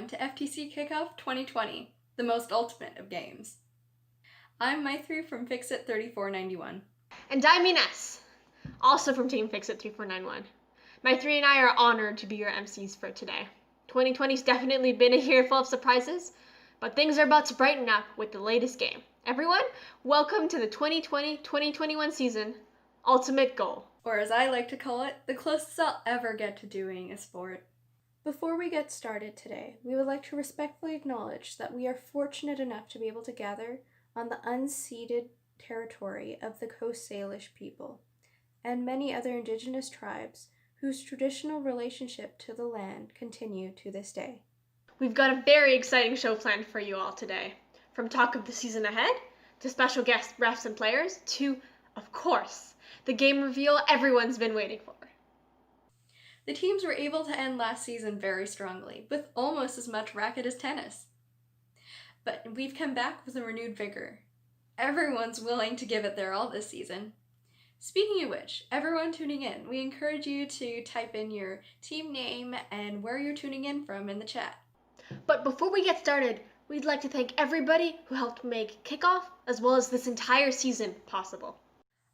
everyone to FTC Kickoff 2020, the most ultimate of games. I'm My3 from Fixit 3491. And I'm Ines, also from Team Fixit 3491. My3 and I are honored to be your MCs for today. 2020's definitely been a year full of surprises, but things are about to brighten up with the latest game. Everyone, welcome to the 2020-2021 season, Ultimate Goal. Or as I like to call it, the closest I'll ever get to doing a sport. Before we get started today, we would like to respectfully acknowledge that we are fortunate enough to be able to gather on the unceded territory of the Coast Salish people and many other indigenous tribes whose traditional relationship to the land continue to this day. We've got a very exciting show planned for you all today. From talk of the season ahead, to special guest refs and players, to, of course, the game reveal everyone's been waiting for. The teams were able to end last season very strongly, with almost as much racket as tennis. But we've come back with a renewed vigor. Everyone's willing to give it their all this season. Speaking of which, everyone tuning in, we encourage you to type in your team name and where you're tuning in from in the chat. But before we get started, we'd like to thank everybody who helped make Kickoff, as well as this entire season, possible.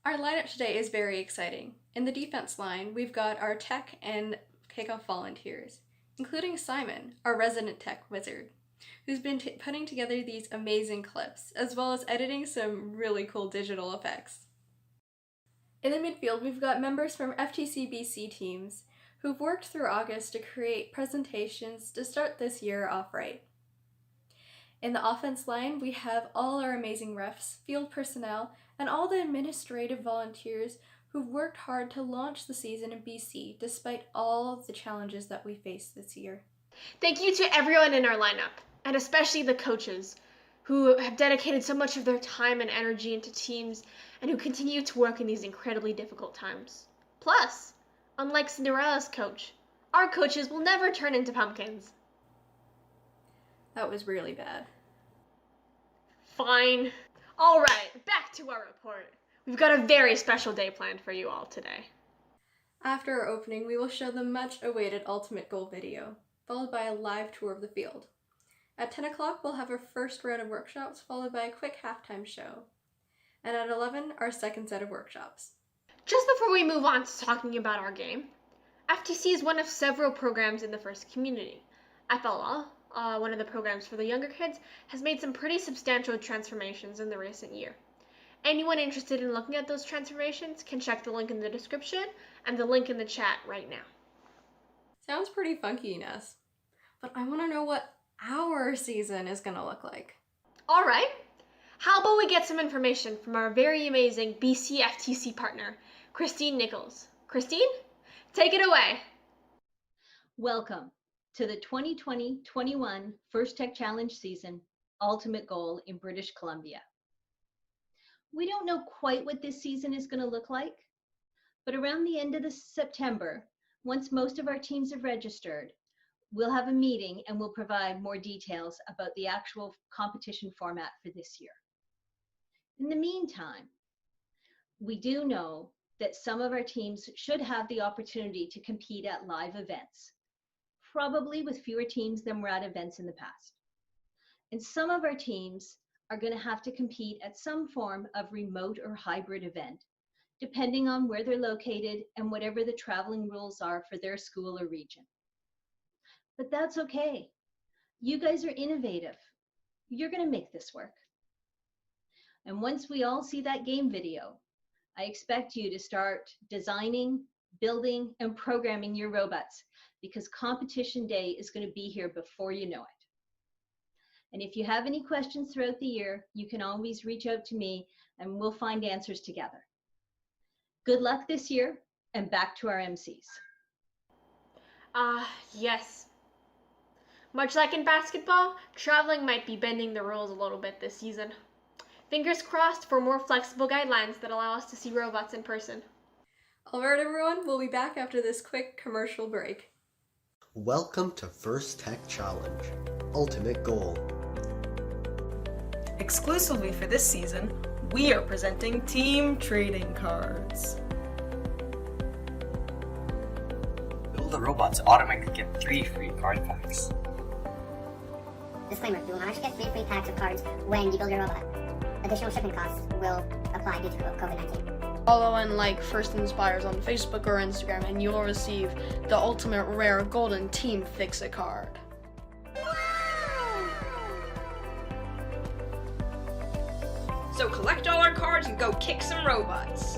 Our lineup today is very exciting. In the defense line, we've got our tech and Kickoff volunteers, including Simon, our resident tech wizard, who's been putting together these amazing clips, as well as editing some really cool digital effects. In the midfield, we've got members from FTC BC teams who've worked through August to create presentations to start this year off right. In the offense line, we have all our amazing refs, field personnel, and all the administrative volunteers who've worked hard to launch the season in BC despite all of the challenges that we faced this year. Thank you to everyone in our lineup, and especially the coaches, who have dedicated so much of their time and energy into teams and who continue to work in these incredibly difficult times. Plus, unlike Cinderella's coach, our coaches will never turn into pumpkins. That was really bad. Fine. All right, back to our report. We've got a very special day planned for you all today. After our opening, we will show the much-awaited Ultimate Goal video, followed by a live tour of the field. At 10 o'clock, we'll have our first round of workshops, followed by a quick halftime show. And at 11, our second set of workshops. Just before we move on to talking about our game, FTC is one of several programs in the first community. FLL, one of the programs for the younger kids, has made some pretty substantial transformations in the recent year. Anyone interested in looking at those transformations can check the link in the description and the link in the chat right now. Sounds pretty funky, Ines. But I want to know what our season is going to look like. All right. How about we get some information from our very amazing BC FTC partner, Christine Nichols. Christine, take it away. Welcome to the 2020-21 First Tech Challenge season, Ultimate Goal in British Columbia. We don't know quite what this season is going to look like, but around the end of September, once most of our teams have registered, we'll have a meeting and we'll provide more details about the actual competition format for this year. In the meantime, we do know that some of our teams should have the opportunity to compete at live events, probably with fewer teams than were at events in the past. And some of our teams are going to have to compete at some form of remote or hybrid event, depending on where they're located and whatever the traveling rules are for their school or region. But that's okay. You guys are innovative. You're going to make this work. And once we all see that game video, I expect you to start designing, building, and programming your robots, because competition day is going to be here before you know it. And if you have any questions throughout the year, you can always reach out to me and we'll find answers together. Good luck this year, and back to our MCs. Yes. Much like in basketball, traveling might be bending the rules a little bit this season. Fingers crossed for more flexible guidelines that allow us to see robots in person. All right, everyone, we'll be back after this quick commercial break. Welcome to First Tech Challenge, Ultimate Goal. Exclusively for this season, we are presenting team trading cards. Build a robot to automatically get 3 free card packs. Disclaimer, you will not actually get 3 free packs of cards when you build your robot. Additional shipping costs will apply due to COVID-19. Follow and like First Inspires on Facebook or Instagram and you'll receive the ultimate rare golden Team Fix-It card. So collect all our cards and go kick some robots.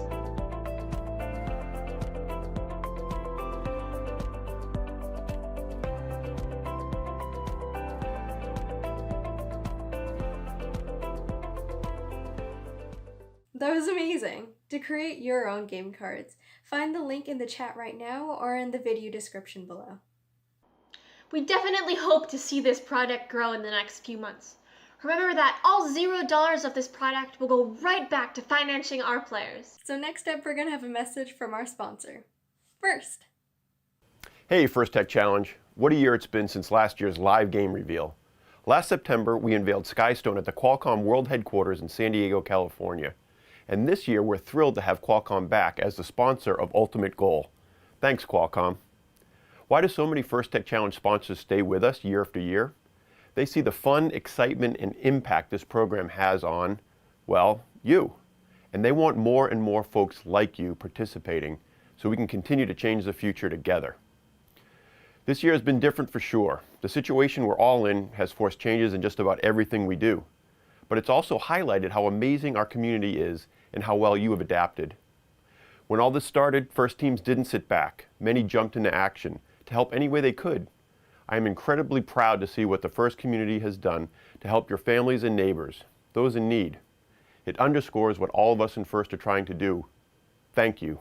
That was amazing! To create your own game cards, find the link in the chat right now or in the video description below. We definitely hope to see this product grow in the next few months. Remember that all $0 of this product will go right back to financing our players. So next up, we're going to have a message from our sponsor. First. Hey, First Tech Challenge. What a year it's been since last year's live game reveal. Last September, we unveiled Skystone at the Qualcomm World Headquarters in San Diego, California. And this year, we're thrilled to have Qualcomm back as the sponsor of Ultimate Goal. Thanks, Qualcomm. Why do so many First Tech Challenge sponsors stay with us year after year? They see the fun, excitement, and impact this program has on, well, you. And they want more and more folks like you participating so we can continue to change the future together. This year has been different for sure. The situation we're all in has forced changes in just about everything we do. But it's also highlighted how amazing our community is and how well you have adapted. When all this started, First Teams didn't sit back. Many jumped into action to help any way they could. I am incredibly proud to see what the First community has done to help your families and neighbors, those in need. It underscores what all of us in First are trying to do. Thank you.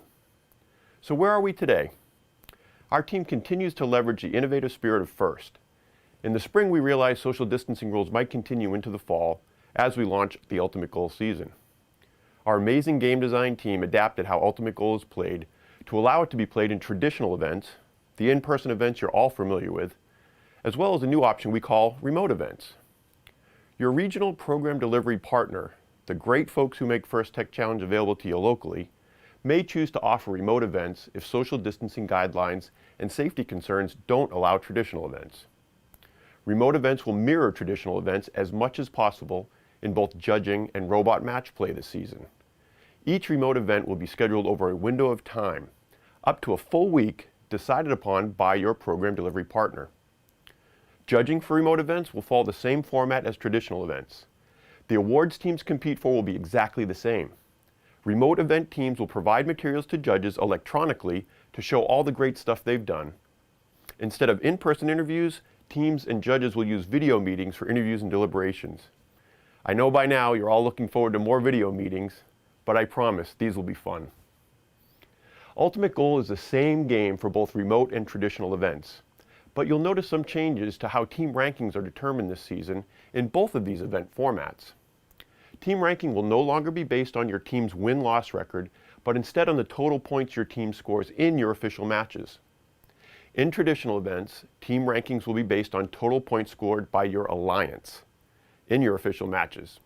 So where are we today? Our team continues to leverage the innovative spirit of First. In the spring, we realized social distancing rules might continue into the fall as we launch the Ultimate Goal season. Our amazing game design team adapted how Ultimate Goal is played to allow it to be played in traditional events, the in-person events you're all familiar with, as well as a new option we call remote events. Your regional program delivery partner, the great folks who make First Tech Challenge available to you locally, may choose to offer remote events if social distancing guidelines and safety concerns don't allow traditional events. Remote events will mirror traditional events as much as possible in both judging and robot match play this season. Each remote event will be scheduled over a window of time, up to a full week, decided upon by your program delivery partner. Judging for remote events will follow the same format as traditional events. The awards teams compete for will be exactly the same. Remote event teams will provide materials to judges electronically to show all the great stuff they've done. Instead of in-person interviews, teams and judges will use video meetings for interviews and deliberations. I know by now you're all looking forward to more video meetings, but I promise these will be fun. Ultimate Goal is the same game for both remote and traditional events, but you'll notice some changes to how team rankings are determined this season in both of these event formats. Team ranking will no longer be based on your team's win-loss record, but instead on the total points your team scores in your official matches. In traditional events, team rankings will be based on total points scored by your alliance in your official matches.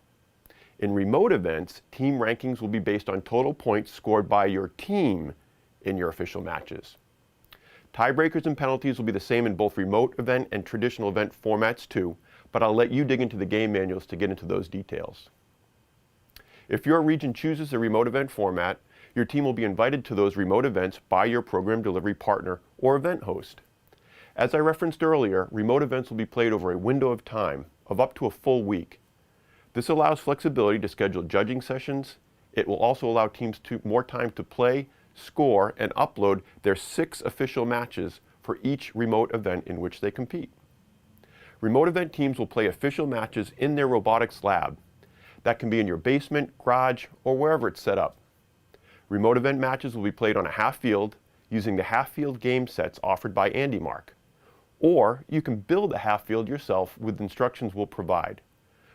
In remote events, team rankings will be based on total points scored by your team in your official matches. Tiebreakers and penalties will be the same in both remote event and traditional event formats too, but I'll let you dig into the game manuals to get into those details. If your region chooses a remote event format, your team will be invited to those remote events by your program delivery partner or event host. As I referenced earlier, remote events will be played over a window of time of up to a full week. This allows flexibility to schedule judging sessions. It will also allow teams more time to play, score, and upload their 6 official matches for each remote event in which they compete. Remote event teams will play official matches in their robotics lab. That can be in your basement, garage, or wherever it's set up. Remote event matches will be played on a half field using the half field game sets offered by Andy Mark. Or you can build a half field yourself with instructions we'll provide.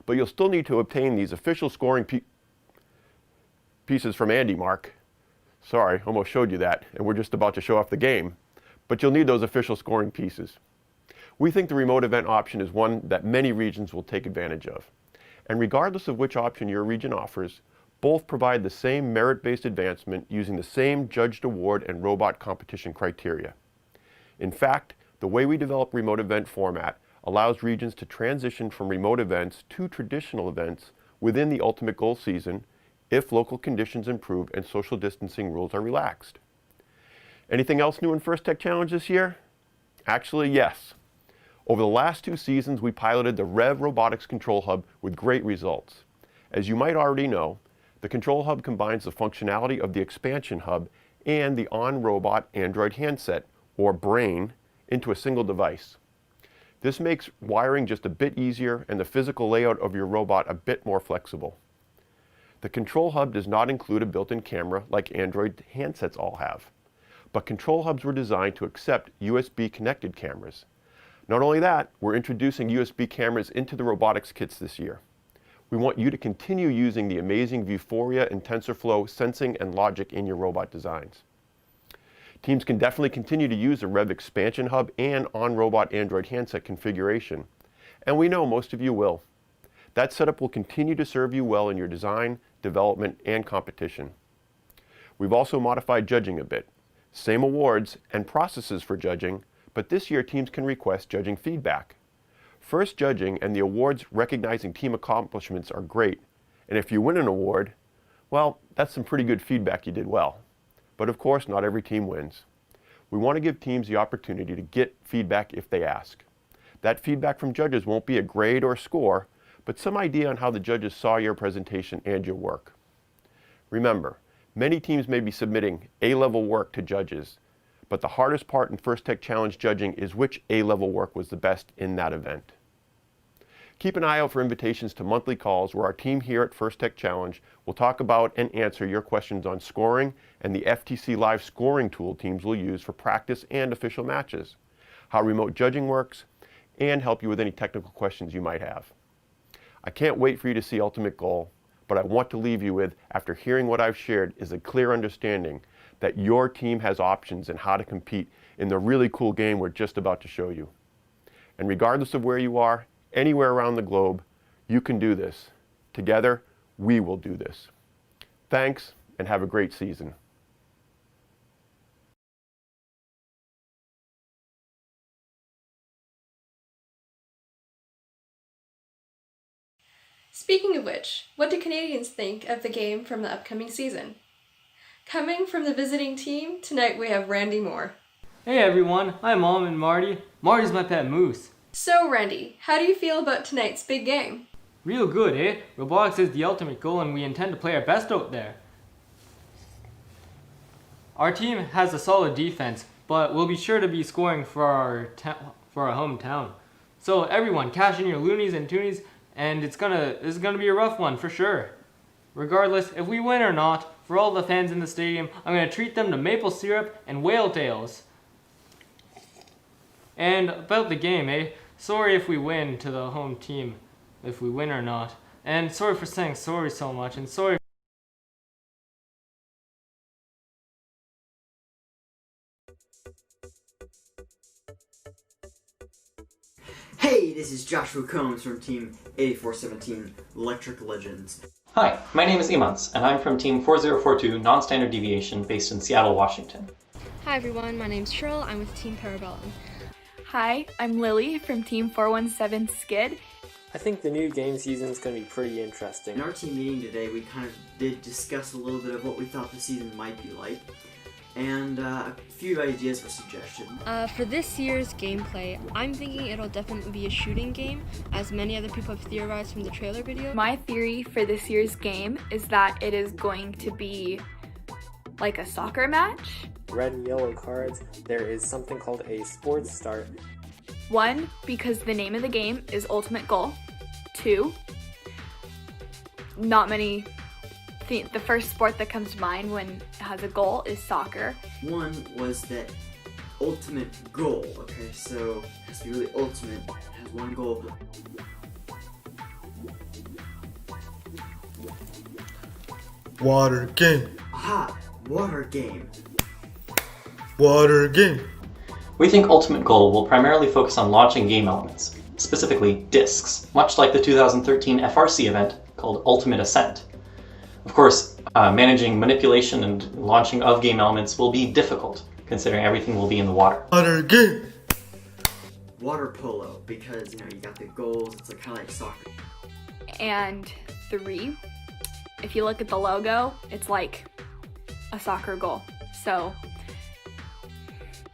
But you'll still need to obtain these official scoring pieces from Andy Mark. Sorry, almost showed you that, and we're just about to show off the game. But you'll need those official scoring pieces. We think the remote event option is one that many regions will take advantage of. And regardless of which option your region offers, both provide the same merit-based advancement using the same judged award and robot competition criteria. In fact, the way we develop remote event format allows regions to transition from remote events to traditional events within the Ultimate Goal season if local conditions improve and social distancing rules are relaxed. Anything else new in First Tech Challenge this year? Actually, yes. Over the last 2 seasons, we piloted the Rev Robotics Control Hub with great results. As you might already know, the Control Hub combines the functionality of the Expansion Hub and the on-robot Android handset, or brain, into a single device. This makes wiring just a bit easier and the physical layout of your robot a bit more flexible. The Control Hub does not include a built-in camera like Android handsets all have, but Control Hubs were designed to accept USB-connected cameras. Not only that, we're introducing USB cameras into the robotics kits this year. We want you to continue using the amazing Vuforia and TensorFlow sensing and logic in your robot designs. Teams can definitely continue to use the Rev Expansion Hub and on-robot Android handset configuration, and we know most of you will. That setup will continue to serve you well in your design, development, and competition. We've also modified judging a bit. Same awards and processes for judging, but this year teams can request judging feedback. First judging and the awards recognizing team accomplishments are great, and if you win an award, well, that's some pretty good feedback you did well. But of course, not every team wins. We want to give teams the opportunity to get feedback if they ask. That feedback from judges won't be a grade or score, but some idea on how the judges saw your presentation and your work. Remember, many teams may be submitting A-level work to judges, but the hardest part in First Tech Challenge judging is which A-level work was the best in that event. Keep an eye out for invitations to monthly calls where our team here at First Tech Challenge will talk about and answer your questions on scoring and the FTC Live scoring tool teams will use for practice and official matches, how remote judging works, and help you with any technical questions you might have. I can't wait for you to see Ultimate Goal, but I want to leave you with, after hearing what I've shared, is a clear understanding that your team has options in how to compete in the really cool game we're just about to show you. And regardless of where you are, anywhere around the globe, you can do this. Together, we will do this. Thanks, and have a great season. Speaking of which, what do Canadians think of the game from the upcoming season? Coming from the visiting team, tonight we have Randy Moore. Hey everyone, hi Mom and Marty. Marty's my pet moose. So Randy, how do you feel about tonight's big game? Real good, eh? Robotics is the ultimate goal and we intend to play our best out there. Our team has a solid defense, but we'll be sure to be scoring for our hometown. So everyone, cash in your loonies and toonies, and it's gonna be a rough one for sure. Regardless, if we win or not, for all the fans in the stadium, I'm gonna treat them to maple syrup and whale tails. And about the game, eh? Sorry if we win to the home team, if we win or not. And sorry for saying sorry so much, and sorry. Hey, this is Joshua Combs from Team 8417 Electric Legends. Hi, my name is Imans, and I'm from Team 4042 Non-Standard Deviation based in Seattle, Washington. Hi everyone, my name's Cheryl, I'm with Team Parabellum. Hi, I'm Lily from Team 417 Skid. I think the new game season is going to be pretty interesting. In our team meeting today, we kind of did discuss a little bit of what we thought the season might be like, and a few ideas for suggestion. For this year's gameplay, I'm thinking it'll definitely be a shooting game, as many other people have theorized from the trailer video. My theory for this year's game is that it is going to be like a soccer match. Red and yellow cards, there is something called a sports start. 1, because the name of the game is Ultimate Goal. 2, not many, the first sport that comes to mind when it has a goal is soccer. 1 was that ultimate goal, okay, so it has to be really ultimate, it has one goal. Water game. Aha! Water game. Water game. We think Ultimate Goal will primarily focus on launching game elements, specifically discs, much like the 2013 FRC event called Ultimate Ascent. Of course, managing manipulation and launching of game elements will be difficult, considering everything will be in the water. Water game. water polo, because, you know, you got the goals, it's like, kind of like soccer. And 3, if you look at the logo, it's like a soccer goal. So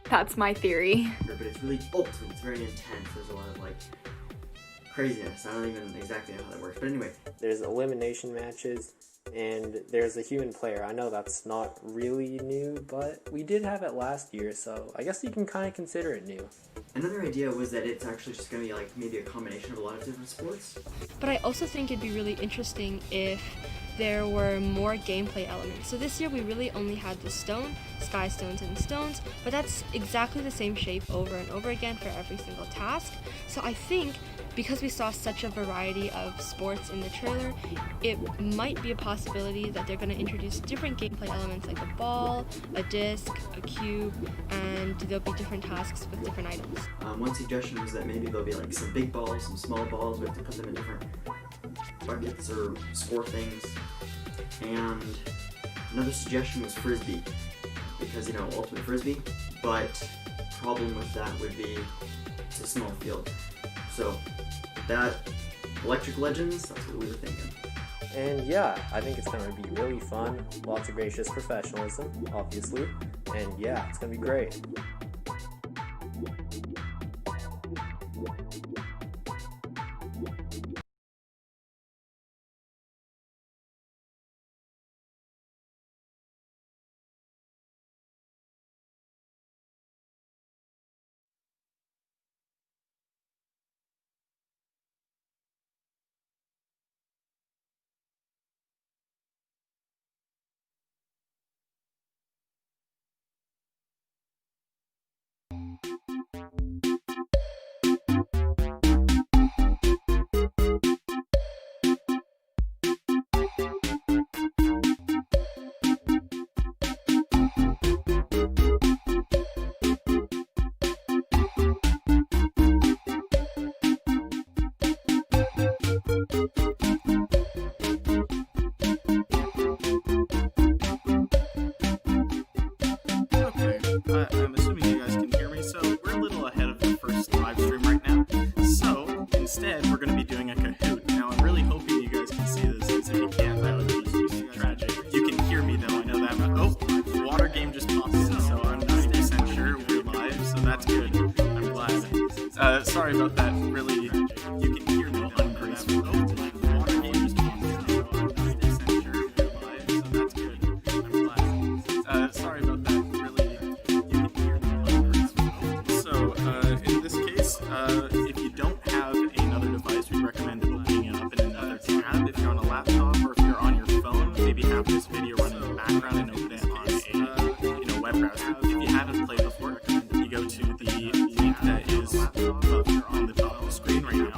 that's my theory. But it's really ultimate, it's very intense, there's a lot of like craziness. I don't even exactly know how that works, but anyway. There's elimination matches, and there's a human player. I know that's not really new, but we did have it last year, so I guess you can kind of consider it new. Another idea was that it's actually just going to be like maybe a combination of a lot of different sports. But I also think it'd be really interesting if there were more gameplay elements. So this year we really only had the stone, sky stones, and stones, but that's exactly the same shape over and over again for every single task. So I think because we saw such a variety of sports in the trailer, it might be a possibility that they're going to introduce different gameplay elements like a ball, a disc, a cube, and there'll be different tasks with different items. One suggestion was that maybe there'll be like some big balls, some small balls, we have to put them in different buckets or score things. And another suggestion was frisbee, because, you know, ultimate frisbee, but problem with that would be it's a small field. So that Electric Legends, that's what we were thinking. And yeah, I think it's going to be really fun, lots of gracious professionalism, obviously, and yeah, it's going to be great. I'm assuming you guys can hear me, so we're a little ahead of the first live stream right now. So instead, we're going to be doing a Kahoot. Now, I'm really hoping you guys can see this, because if you can't, that would be tragic. You can hear me, though, I know that. Oh, water game just popped in, so I'm 90% sure we're live, so that's good. I'm glad. Sorry about that. Really, you can hear me, though, ungraceful. Oh, water game just popped in, so I'm 90% sure we're live, so that's good. I'm glad. Sorry about that. If you don't have another device, we recommend opening it up in another tab. If you're on a laptop or if you're on your phone, maybe have this video running in the background and open it on a web browser. If you haven't played before, you go to the link that is on the top of the screen right now,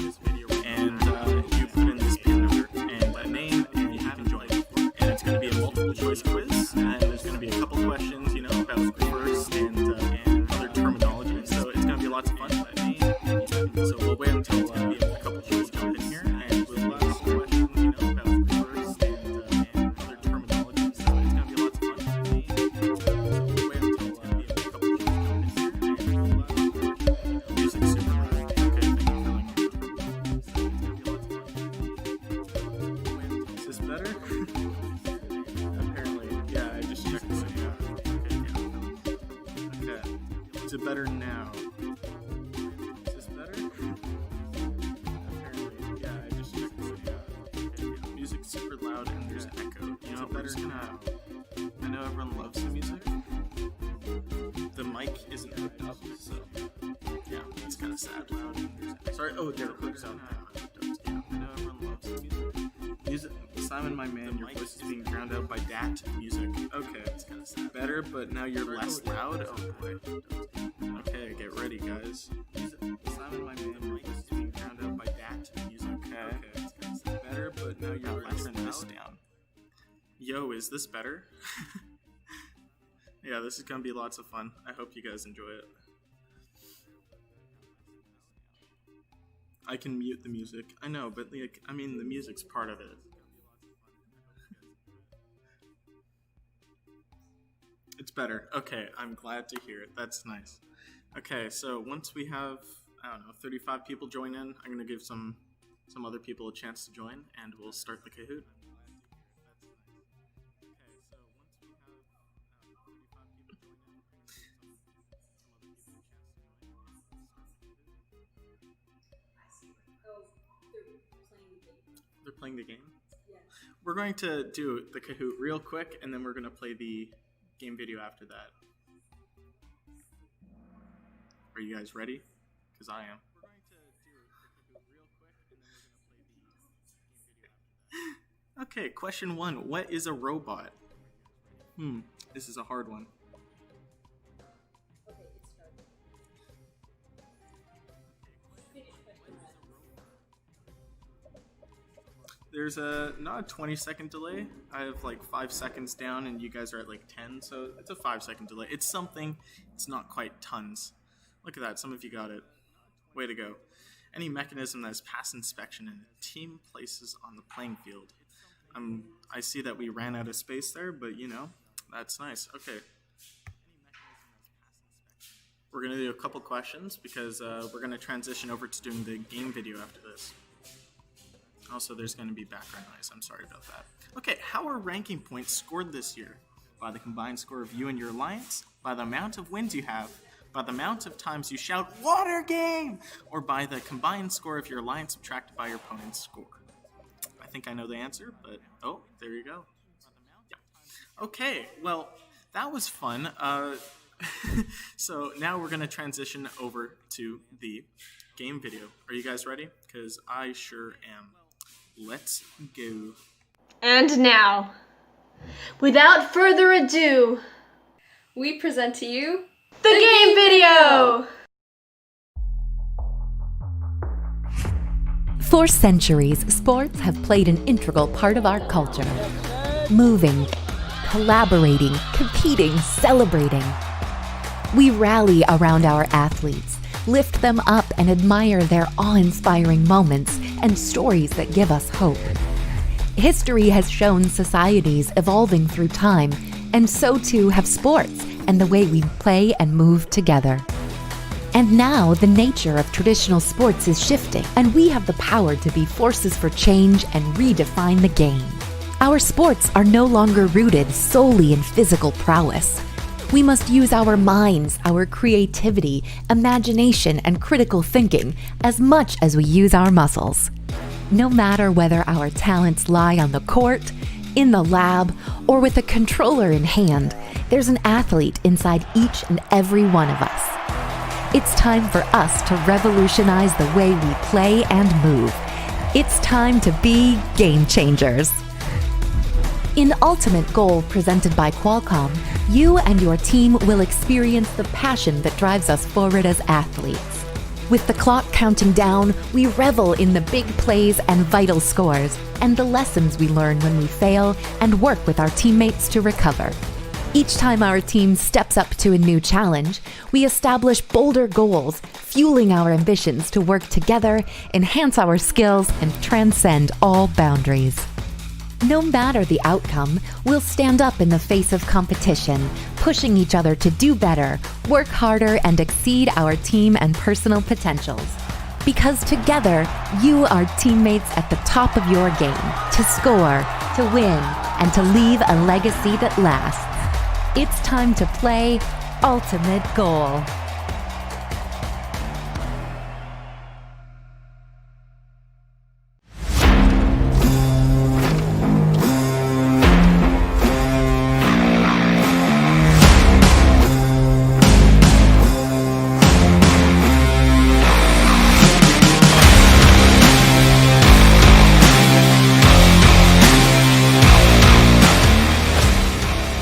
and you put in this pin number and the name, and you can join. And it's going to be a multiple choice quiz, and there's going to be a couple questions, about first and other terminology. So it's going to be lots of fun. So we'll wait until a couple people jump in here, and we'll ask questions, about first and other terminology. So it's gonna be lots of fun. So we'll wait until a couple people jump in here, and we'll ask questions. Music's super loud. Okay, thank you for letting me know. So it's gonna be lots of fun. Is this better? Apparently, yeah. I just checked this. Yeah. Okay. Is it better now? Super loud and there's echo. Better now. I know everyone loves the music. The mic isn't hooked up, so yeah, it's kind of sad. Sorry. Oh, there it hooks up. Yeah, I know everyone loves the music. Simon, my man, your voice is being drowned out by that music. Okay, it's kind of sad. Better, but now you're less loud. Oh boy. Okay, get ready, guys. Simon, my man, your voice is being drowned out by that music. Okay. Better, but now you're turn this down. Yo, is this better? Yeah, this is gonna be lots of fun. I hope you guys enjoy it. I can mute the music. I know, but the music's part of it. It's better. Okay, I'm glad to hear it. That's nice. Okay, so once we have I don't know, 35 people join in, I'm going to give some other people a chance to join, and we'll start the Kahoot. They're playing the game? Yeah. We're going to do the Kahoot real quick, and then we're going to play the game video after that. Are you guys ready? Because I am. We're going to do the Kahoot real quick, and then we're going to play the game video after that. Okay, question 1. What is a robot? This is a hard one. There's not a 20-second delay. I have like 5 seconds down, and you guys are at like 10, so it's a 5-second delay. It's something. It's not quite tons. Look at that. Some of you got it. Way to go. Any mechanism that has passed inspection and a team places on the playing field. I see that we ran out of space there, but you know, that's nice. Okay. We're going to do a couple questions because we're going to transition over to doing the game video after this. Also, there's going to be background noise. I'm sorry about that. Okay, how are ranking points scored this year? By the combined score of you and your alliance? By the amount of wins you have? By the amount of times you shout, "Water game!" Or by the combined score of your alliance subtracted by your opponent's score? I think I know the answer, but oh, there you go. Yeah. Okay, well, that was fun. So now we're going to transition over to the game video. Are you guys ready? Because I sure am. Let's go. And now, without further ado, we present to you the game video! For centuries, sports have played an integral part of our culture. Moving, collaborating, competing, celebrating. We rally around our athletes, lift them up and admire their awe-inspiring moments and stories that give us hope. History has shown societies evolving through time, and so too have sports and the way we play and move together. And now the nature of traditional sports is shifting, and we have the power to be forces for change and redefine the game. Our sports are no longer rooted solely in physical prowess. We must use our minds, our creativity, imagination, and critical thinking as much as we use our muscles. No matter whether our talents lie on the court, in the lab, or with a controller in hand, there's an athlete inside each and every one of us. It's time for us to revolutionize the way we play and move. It's time to be game changers. In Ultimate Goal presented by Qualcomm, you and your team will experience the passion that drives us forward as athletes. With the clock counting down, we revel in the big plays and vital scores, and the lessons we learn when we fail and work with our teammates to recover. Each time our team steps up to a new challenge, we establish bolder goals, fueling our ambitions to work together, enhance our skills, and transcend all boundaries. No matter the outcome, we'll stand up in the face of competition, pushing each other to do better, work harder, and exceed our team and personal potentials. Because together, you are teammates at the top of your game, to score, to win, and to leave a legacy that lasts. It's time to play Ultimate Goal.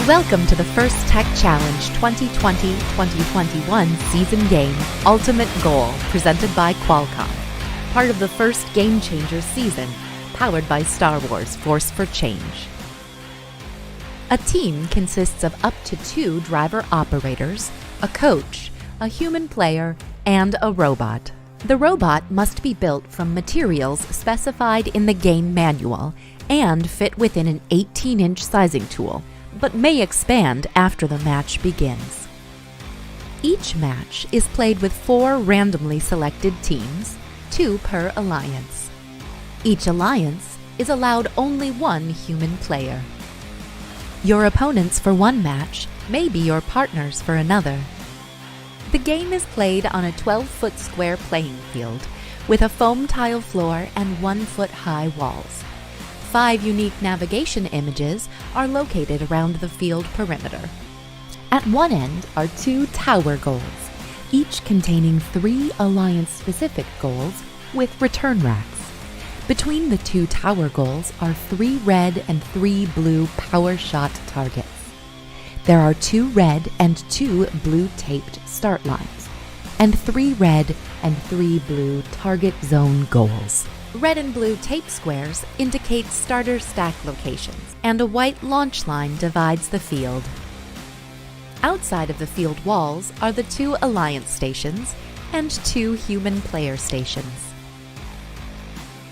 Welcome to the First Tech Challenge 2020-2021 season game, Ultimate Goal, presented by Qualcomm. Part of the first Game Changers season, powered by Star Wars Force for Change. A team consists of up to 2 driver operators, a coach, a human player, and a robot. The robot must be built from materials specified in the game manual and fit within an 18-inch sizing tool, but may expand after the match begins. Each match is played with 4 randomly selected teams, 2 per alliance. Each alliance is allowed only 1 human player. Your opponents for one match may be your partners for another. The game is played on a 12-foot square playing field with a foam tile floor and 1-foot-high walls. 5 unique navigation images are located around the field perimeter. At one end are 2 tower goals, each containing 3 alliance-specific goals with return racks. Between the 2 tower goals are 3 red and 3 blue power shot targets. There are 2 red and 2 blue taped start lines, and 3 red and 3 blue target zone goals. Red and blue tape squares indicate starter stack locations, and a white launch line divides the field. Outside of the field walls are the 2 alliance stations and 2 human player stations.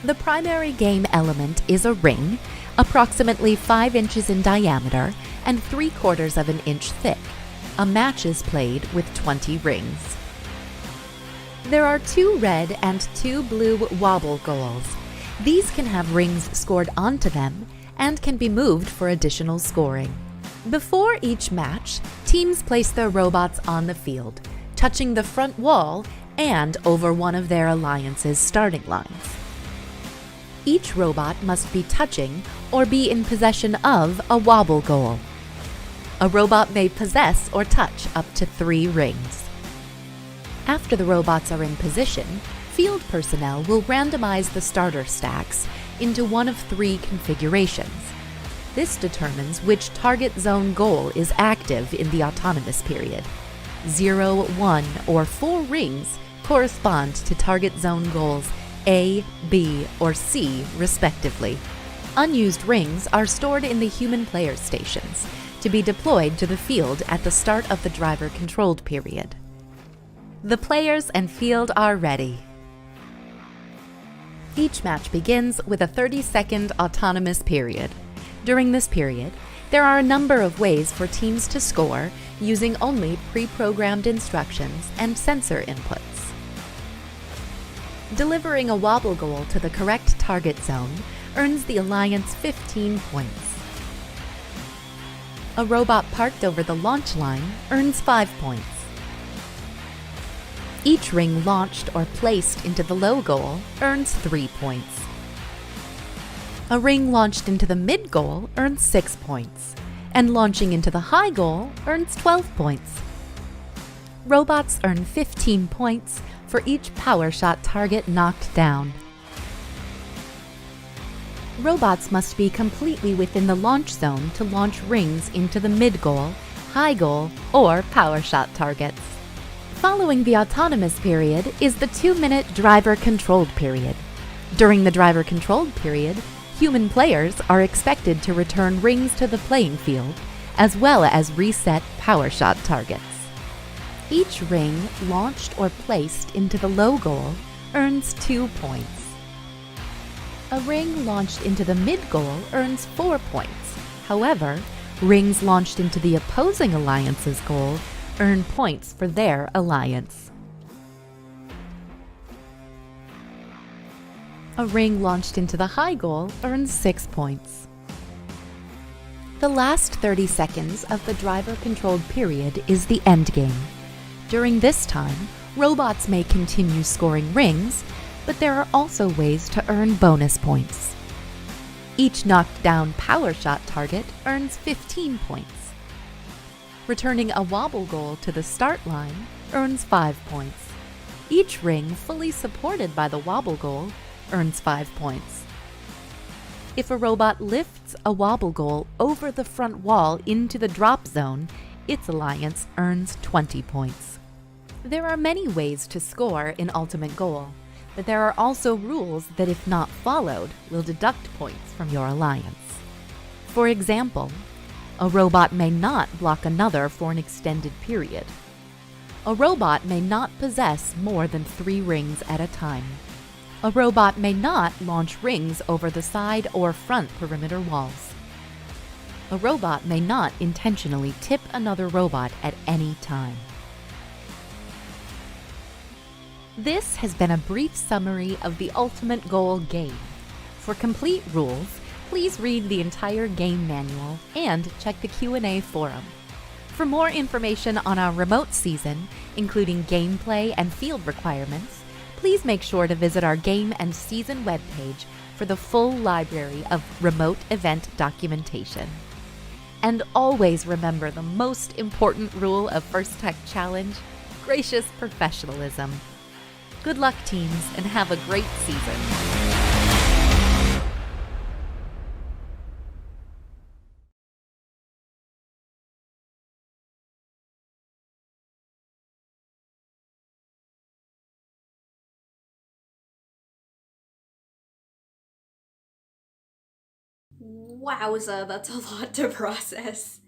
The primary game element is a ring, approximately 5 inches in diameter and 3/4 of an inch thick. A match is played with 20 rings. There are 2 red and 2 blue wobble goals. These can have rings scored onto them and can be moved for additional scoring. Before each match, teams place their robots on the field, touching the front wall and over one of their alliance's starting lines. Each robot must be touching or be in possession of a wobble goal. A robot may possess or touch up to 3 rings. After the robots are in position, field personnel will randomize the starter stacks into one of 3 configurations. This determines which target zone goal is active in the autonomous period. 0, 1, or 4 rings correspond to target zone goals A, B, or C, respectively. Unused rings are stored in the human player stations to be deployed to the field at the start of the driver-controlled period. The players and field are ready. Each match begins with a 30-second autonomous period. During this period, there are a number of ways for teams to score using only pre-programmed instructions and sensor inputs. Delivering a wobble goal to the correct target zone earns the Alliance 15 points. A robot parked over the launch line earns 5 points. Each ring launched or placed into the low goal earns 3 points. A ring launched into the mid goal earns 6 points, and launching into the high goal earns 12 points. Robots earn 15 points for each power shot target knocked down. Robots must be completely within the launch zone to launch rings into the mid goal, high goal, or power shot targets. Following the autonomous period is the 2-minute driver-controlled period. During the driver-controlled period, human players are expected to return rings to the playing field, as well as reset power shot targets. Each ring launched or placed into the low goal earns 2 points. A ring launched into the mid goal earns 4 points. However, rings launched into the opposing alliance's goal earn points for their alliance. A ring launched into the high goal earns 6 points. The last 30 seconds of the driver-controlled period is the endgame. During this time, robots may continue scoring rings, but there are also ways to earn bonus points. Each knocked down power shot target earns 15 points. Returning a wobble goal to the start line earns 5 points. Each ring fully supported by the wobble goal earns 5 points. If a robot lifts a wobble goal over the front wall into the drop zone, its alliance earns 20 points. There are many ways to score in Ultimate Goal, but there are also rules that, if not followed, will deduct points from your alliance. For example, a robot may not block another for an extended period. A robot may not possess more than 3 rings at a time. A robot may not launch rings over the side or front perimeter walls. A robot may not intentionally tip another robot at any time. This has been a brief summary of the Ultimate Goal game. For complete rules, please read the entire game manual and check the Q&A forum. For more information on our remote season, including gameplay and field requirements, please make sure to visit our game and season webpage for the full library of remote event documentation. And always remember the most important rule of First Tech Challenge: gracious professionalism. Good luck, teams, and have a great season. Wowza, that's a lot to process.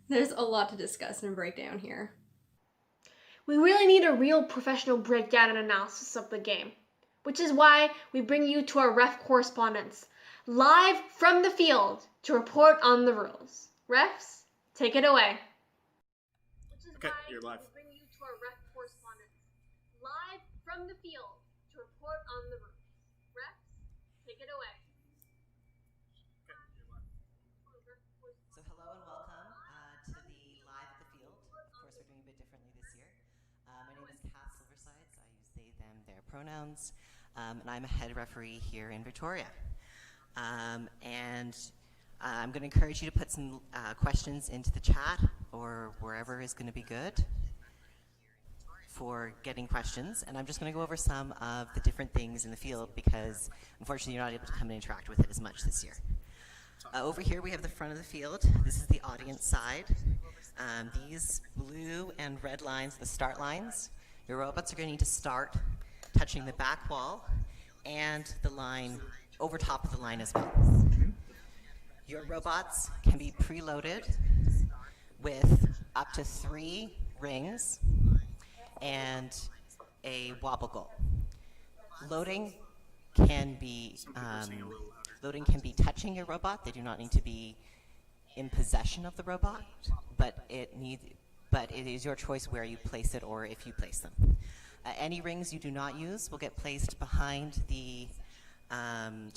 There's a lot to discuss and break down here. We really need a real professional breakdown and analysis of the game, which is why we bring you to our ref correspondents, live from the field to report on the rules. Refs, take it away. Okay, you're live. We bring you to our ref correspondents, live from the field to report on the rules. Refs, take it away. So hello and welcome to the Live at the Field. Of course, we're doing a bit differently this year. My name is Cass Silversides. I use they, them, their pronouns, and I'm a head referee here in Victoria. I'm going to encourage you to put some questions into the chat or wherever is going to be good for getting questions. And I'm just going to go over some of the different things in the field because unfortunately you're not able to come and interact with it as much this year. Over here we have the front of the field. This is the audience side. These blue and red lines, the start lines, your robots are going to need to start touching the back wall and the line over top of the line as well. Your robots can be preloaded with up to 3 rings and a wobble goal. Loading can be touching your robot. They do not need to be in possession of the robot, but it is your choice where you place it or if you place them. Any rings you do not use will get placed behind the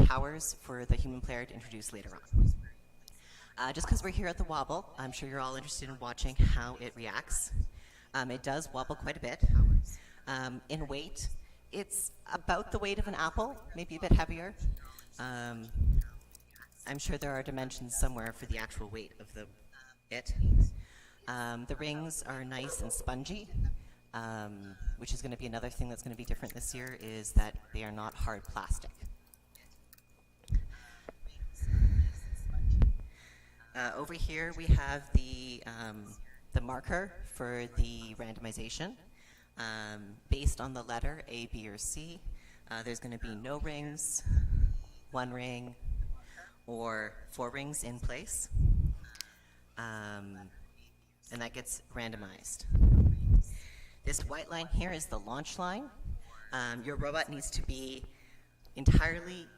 towers for the human player to introduce later on. Just because we're here at the wobble, I'm sure you're all interested in watching how it reacts. It does wobble quite a bit. In weight, it's about the weight of an apple, maybe a bit heavier. I'm sure there are dimensions somewhere for the actual weight of it. The rings are nice and spongy, which is going to be another thing that's going to be different this year, is that they are not hard plastic. Over here we have the marker for the randomization. Based on the letter A, B, or C, there's going to be no rings, 1 ring, or 4 rings in place. And that gets randomized. This white line here is the launch line. Your robot needs to be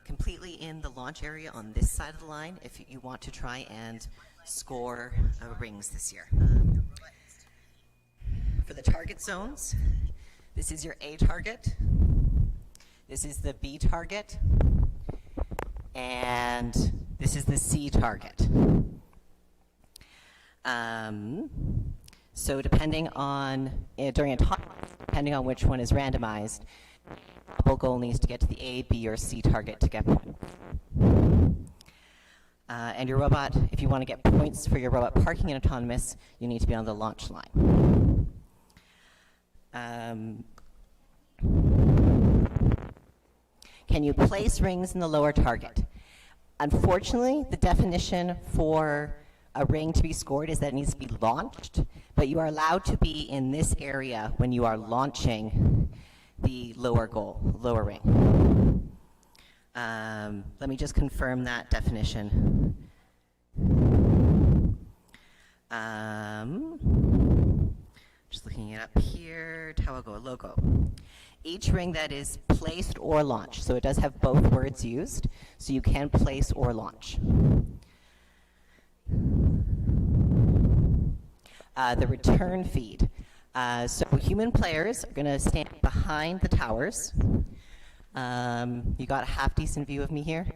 completely in the launch area on this side of the line if you want to try and score rings this year. For the target zones, this is your A target, this is the B target, and this is the C target. So depending on, during a time, depending on which one is randomized, the goal needs to get to the A, B, or C target to get points. And your robot, if you want to get points for your robot parking in autonomous, you need to be on the launch line. Can you place rings in the lower target? Unfortunately, the definition for a ring to be scored is that it needs to be launched, but you are allowed to be in this area when you are launching the lower ring. Let me just confirm that definition. Just looking it up here, Tawago logo. Each ring that is placed or launched, so it does have both words used, so you can place or launch. The return feed. So human players are going to stand behind the towers. You got a half decent view of me here.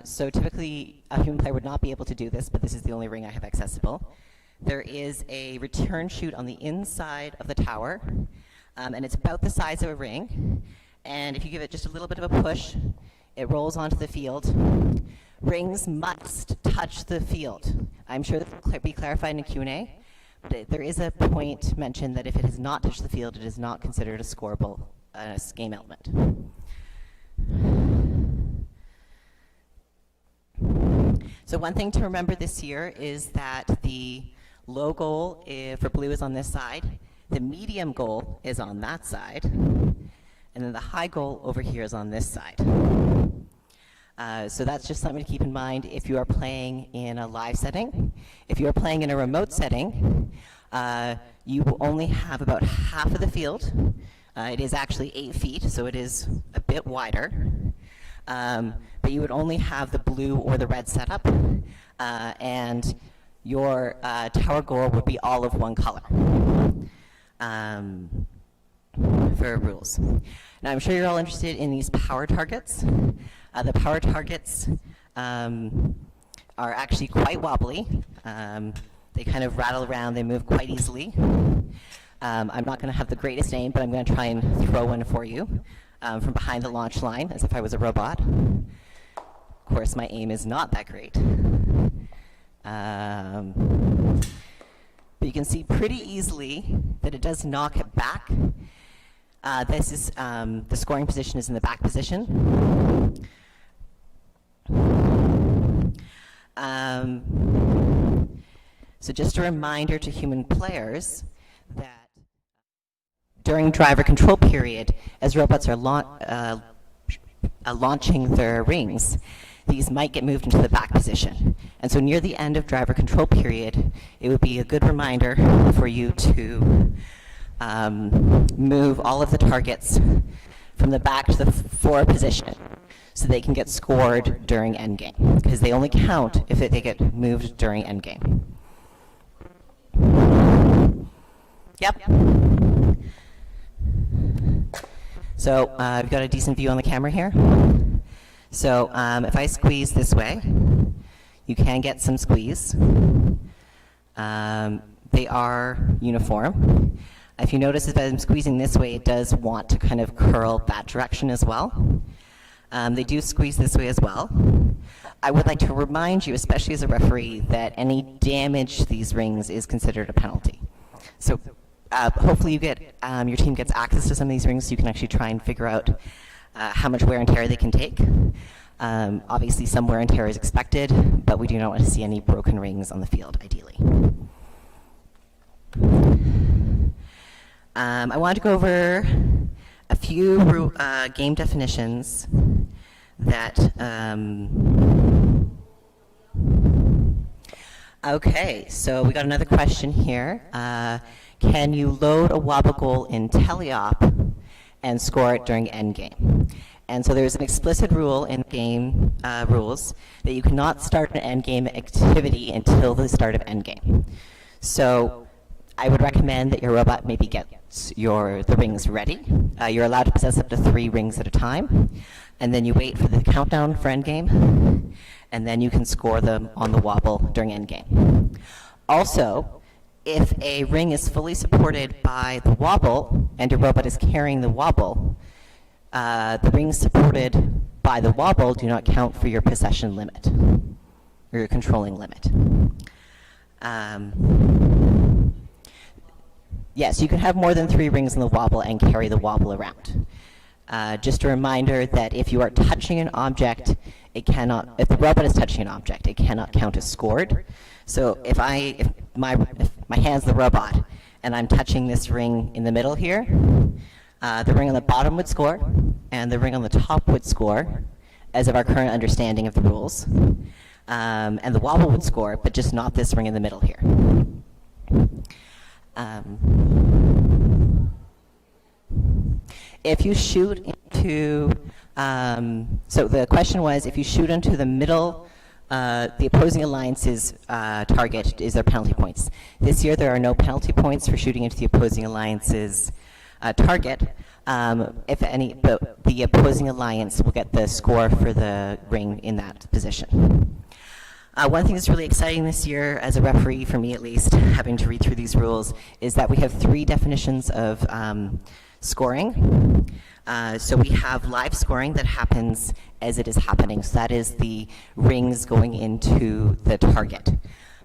So typically a human player would not be able to do this, but this is the only ring I have accessible. There is a return chute on the inside of the tower, and it's about the size of a ring. And if you give it just a little bit of a push, it rolls onto the field. Rings must touch the field. I'm sure that will be clarified in a Q&A. But there is a point mentioned that if it has not touched the field, it is not considered a scoreable game element. So one thing to remember this year is that the low goal for blue is on this side, the medium goal is on that side, and then the high goal over here is on this side. So that's just something to keep in mind if you are playing in a live setting. If you are playing in a remote setting, you will only have about half of the field. It is actually 8 feet, so it is a bit wider. But you would only have the blue or the red setup, and your tower goal would be all of one color for rules. Now I'm sure you're all interested in these power targets. The power targets are actually quite wobbly. They kind of rattle around, they move quite easily. I'm not going to have the greatest aim, but I'm going to try and throw one for you from behind the launch line, as if I was a robot. Of course, my aim is not that great. But you can see pretty easily that it does knock it back. This is the scoring position is in the back position. So just a reminder to human players that during driver control period, as robots are launching their rings, these might get moved into the back position. And so near the end of driver control period, it would be a good reminder for you to move all of the targets from the back to the forward position so they can get scored during endgame, because they only count if they get moved during endgame. Yep. So we've got a decent view on the camera here. So if I squeeze this way, you can get some squeeze. They are uniform. If you notice, if I'm squeezing this way, it does want to kind of curl that direction as well. They do squeeze this way as well. I would like to remind you, especially as a referee, that any damage to these rings is considered a penalty. So hopefully you get, your team gets access to some of these rings so you can actually try and figure out how much wear and tear they can take. Obviously some wear and tear is expected, but we do not want to see any broken rings on the field, ideally. I wanted to go over a few game definitions that okay, so we got another question here. Can you load a wobble goal in teleop and score it during endgame? And so there's an explicit rule in game rules that you cannot start an endgame activity until the start of endgame. So I would recommend that your robot maybe gets the rings ready. You're allowed to possess up to 3 rings at a time, and then you wait for the countdown for endgame, and then you can score them on the wobble during endgame. Also, if a ring is fully supported by the wobble and your robot is carrying the wobble, the rings supported by the wobble do not count for your possession limit or your controlling limit. Yes, you can have more than 3 rings in the wobble and carry the wobble around. Just a reminder that if you are touching an object, it cannot, if the robot is touching an object, it cannot count as scored. So if my hand's the robot and I'm touching this ring in the middle here, the ring on the bottom would score and the ring on the top would score as of our current understanding of the rules. And the wobble would score, but just not this ring in the middle here. If you shoot into, so the question was, if you shoot into the middle The opposing alliance's target is their penalty points. This year, there are no penalty points for shooting into the opposing alliance's target. If any, but the opposing alliance will get the score for the ring in that position. One thing that's really exciting this year, as a referee, for me at least, having to read through these rules, is that we have 3 definitions of scoring. So we have live scoring that happens as it is happening. So that is the rings going into the target.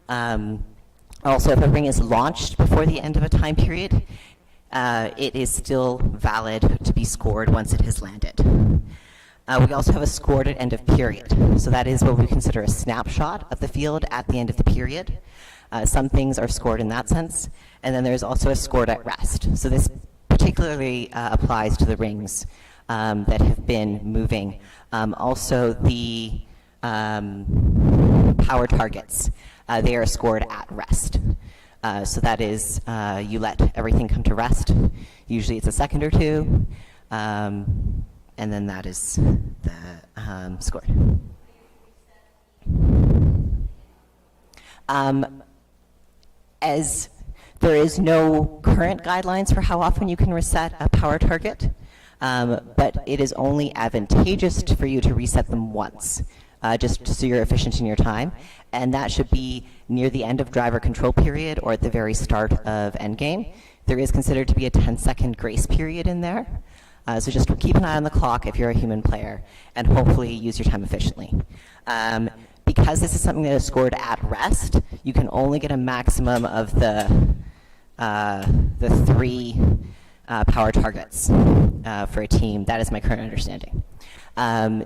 Also, if a ring is launched before the end of a time period, it is still valid to be scored once it has landed. We also have a scored at end of period. So that is what we consider a snapshot of the field at the end of the period. Some things are scored in that sense. And then there's also a scored at rest. So this particularly applies to the rings that have been moving. Also, the power targets, they are scored at rest. So that is, you let everything come to rest. Usually it's a second or two, and then that is the score. As there is no current guidelines for how often you can reset a power target, but it is only advantageous for you to reset them once, just so you're efficient in your time. And that should be near the end of driver control period or at the very start of endgame. There is considered to be a 10-second grace period in there. So just keep an eye on the clock if you're a human player, and hopefully use your time efficiently. Because this is something that is scored at rest, you can only get a maximum of the 3 power targets for a team. That is my current understanding.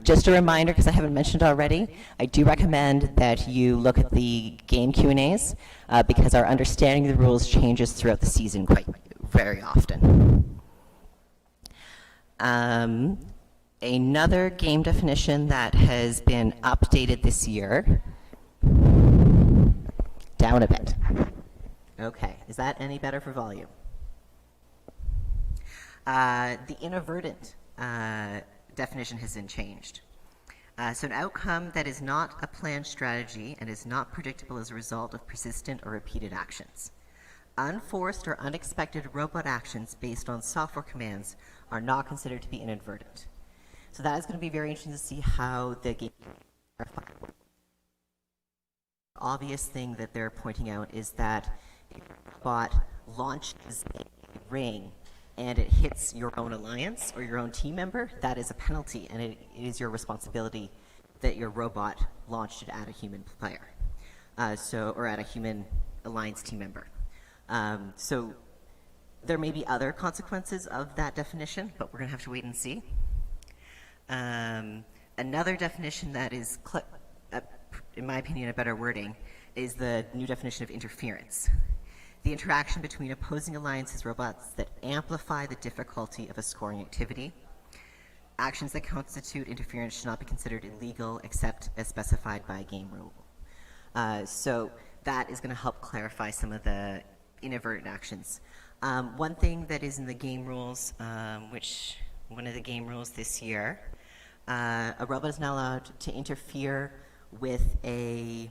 Just a reminder, because I haven't mentioned already, I do recommend that you look at the game Q&As because our understanding of the rules changes throughout the season very often. Another game definition that has been updated this year, down a bit. Okay, is that any better for volume? The inadvertent definition has been changed. So an outcome that is not a planned strategy and is not predictable as a result of persistent or repeated actions. Unforced or unexpected robot actions based on software commands are not considered to be inadvertent. So that is going to be very interesting to see how the game. Obvious thing that they're pointing out is that if a bot launches a ring and it hits your own alliance or your own team member, that is a penalty, and it is your responsibility that your robot launched it at a human player, or at a human alliance team member. So there may be other consequences of that definition, but we're going to have to wait and see. Another definition that is, in my opinion, a better wording is the new definition of interference. The interaction between opposing alliances robots that amplify the difficulty of a scoring activity. Actions that constitute interference should not be considered illegal except as specified by a game rule. So that is going to help clarify some of the inadvertent actions. One thing that is in the game rules, one of the game rules this year, a robot is not allowed to interfere with a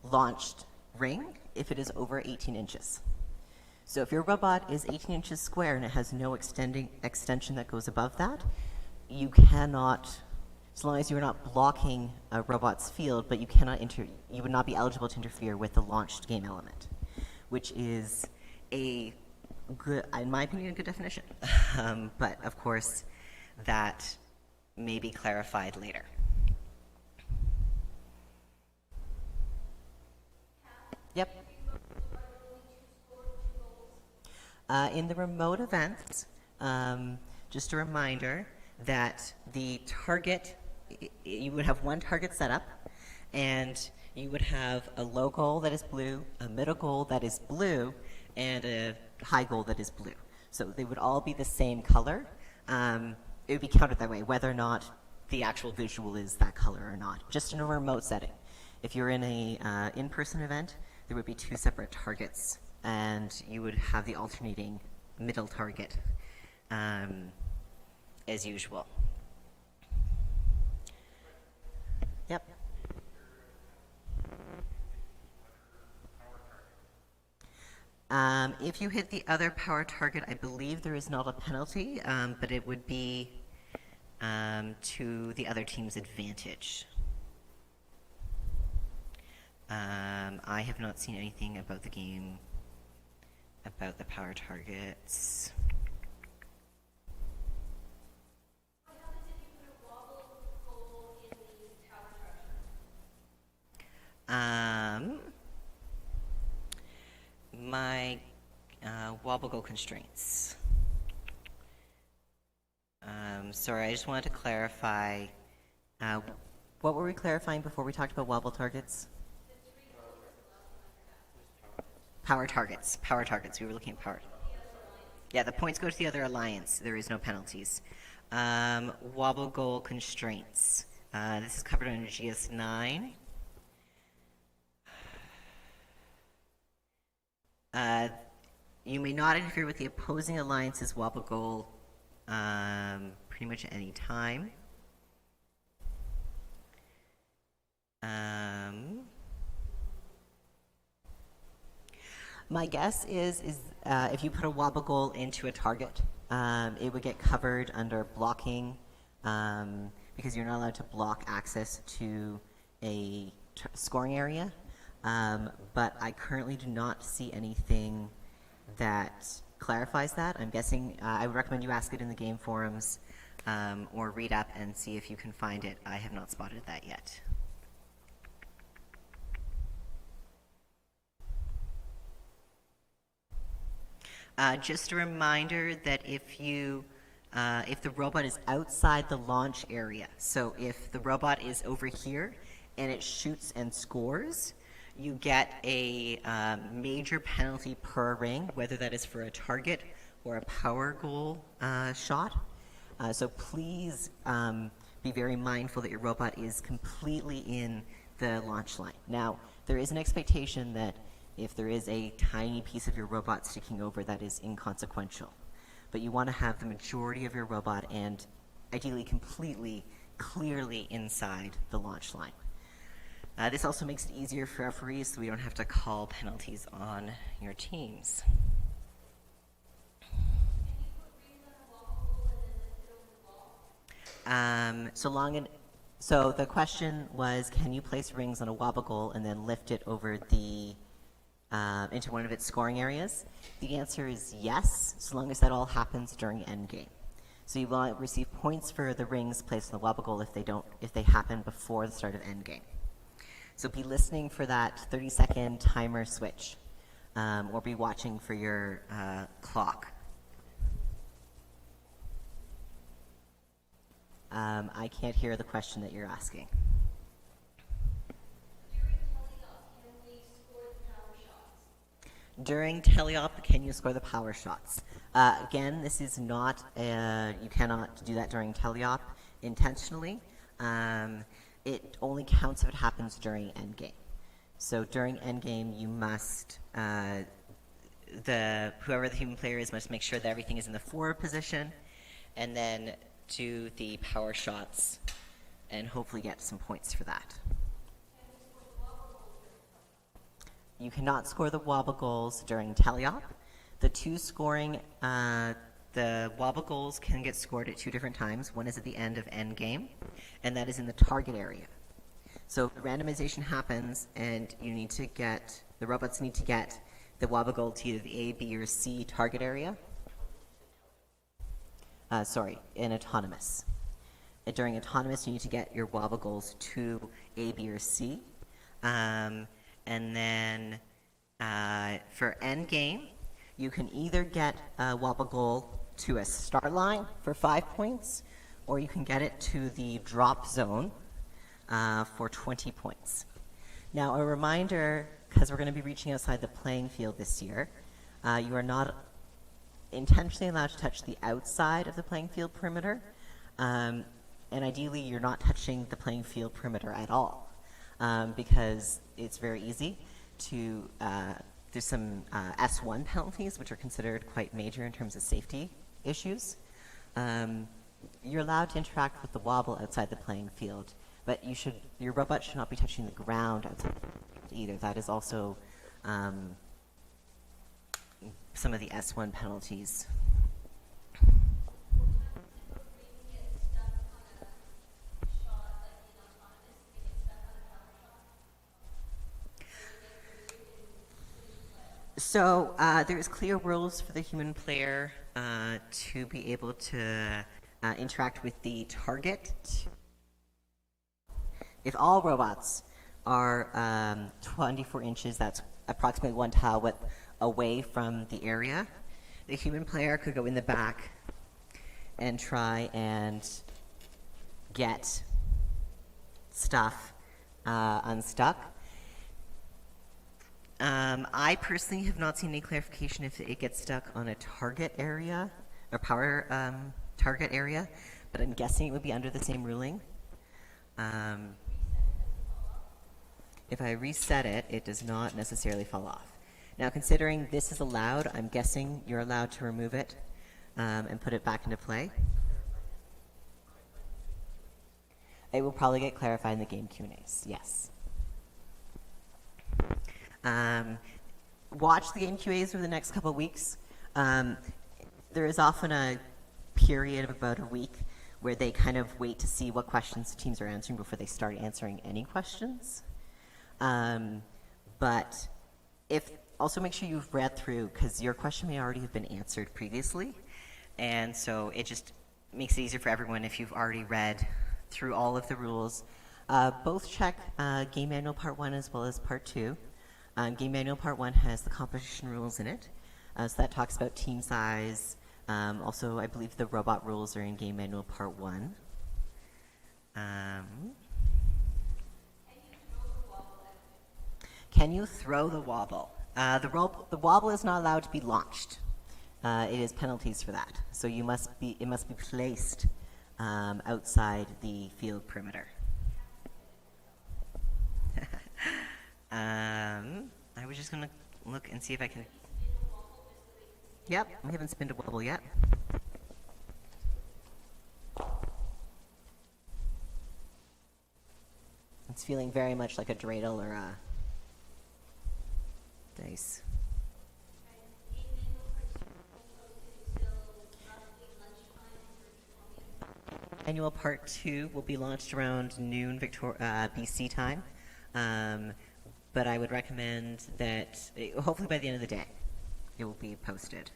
launched ring if it is over 18 inches. So if your robot is 18 inches square and it has no extension that goes above that, you cannot, as long as you're not blocking a robot's field, but you would not be eligible to interfere with the launched game element, which is a good, in my opinion, a good definition. But of course, that may be clarified later. Yep. In the remote events, just a reminder that the target, you would have one target set up, and you would have a low goal that is blue, a middle goal that is blue, and a high goal that is blue. So they would all be the same color. It would be counted that way, whether or not the actual visual is that color or not, just in a remote setting. If you're in a in-person event, there would be 2 separate targets, and you would have the alternating middle target as usual. Yep. If you hit the other power target, I believe there is not a penalty, but it would be to the other team's advantage. I have not seen anything about the game about the power targets. My wobble goal constraints. Sorry, I just wanted to clarify. What were we clarifying before we talked about wobble targets? Power targets. Power targets. We were looking at power. Yeah, the points go to the other alliance. There is no penalties. Wobble goal constraints. This is covered under GS9. You may not interfere with the opposing alliance's wobble goal pretty much at any time. My guess is if you put a wobble goal into a target, it would get covered under blocking because you're not allowed to block access to a scoring area. But I currently do not see anything that clarifies that. I'm guessing I would recommend you ask it in the game forums or read up and see if you can find it. I have not spotted that yet. Just a reminder that if the robot is outside the launch area, so if the robot is over here and it shoots and scores, you get a major penalty per ring, whether that is for a target or a power goal shot. So please be very mindful that your robot is completely in the launch line. Now, there is an expectation that if there is a tiny piece of your robot sticking over, that is inconsequential. But you want to have the majority of your robot and ideally completely, clearly inside the launch line. This also makes it easier for referees so we don't have to call penalties on your teams. So the question was, can you place rings on a wobble goal and then lift it over the into one of its scoring areas? The answer is yes, so long as that all happens during endgame. So you will receive points for the rings placed on the wobble goal if they happen before the start of endgame. So be listening for that 30-second timer switch, or be watching for your clock. I can't hear the question that you're asking. During teleop, can you score the power shots? Again, this is not, you cannot do that during teleop intentionally. It only counts if it happens during endgame. So during endgame, you must, whoever the human player is must make sure that everything is in the forward position, and then do the power shots, and hopefully get some points for that. You cannot score the wobble goals during teleop. The two scoring, the wobble goals can get scored at two different times. One is at the end of endgame, and that is in the target area. So randomization happens, and you need to get, the robots need to get the wobble goal to either the A, B, or C target area. In autonomous. During autonomous, you need to get your wobble goals to A, B, or C. And then for endgame, you can either get a wobble goal to a start line for 5 points, or you can get it to the drop zone for 20 points. Now, a reminder, because we're going to be reaching outside the playing field this year, you are not intentionally allowed to touch the outside of the playing field perimeter, and ideally you're not touching the playing field perimeter at all, because it's very easy to, there's some S1 penalties which are considered quite major in terms of safety issues. You're allowed to interact with the wobble outside the playing field, but your robot should not be touching the ground outside the field either. That is also some of the S1 penalties. So there's clear rules for the human player to be able to interact with the target. If all robots are 24 inches, that's approximately 1 tile width away from the area, the human player could go in the back and try and get stuff unstuck. I personally have not seen any clarification if it gets stuck on a target area or power target area, but I'm guessing it would be under the same ruling. If I reset it, it does not necessarily fall off. Now, considering this is allowed, I'm guessing you're allowed to remove it and put it back into play. It will probably get clarified in the game Q&As, yes. Watch the game QAs over the next couple of weeks. There is often a period of about a week where they kind of wait to see what questions the teams are answering before they start answering any questions. But also make sure you've read through, because your question may already have been answered previously, and so it just makes it easier for everyone if you've already read through all of the rules. Both check Game Manual Part 1 as well as Part 2. Game Manual Part 1 has the competition rules in it, so that talks about team size. Also, I believe the robot rules are in Game Manual Part 1. Can you throw the wobble? The wobble is not allowed to be launched. It is penalties for that. So it must be placed outside the field perimeter. I was just going to look and see if I can... Yep, we haven't spinned a wobble yet. It's feeling very much like a dreidel or a dice. Annual Part 2 will be launched around noon BC time. But I would recommend that, hopefully by the end of the day, it will be posted.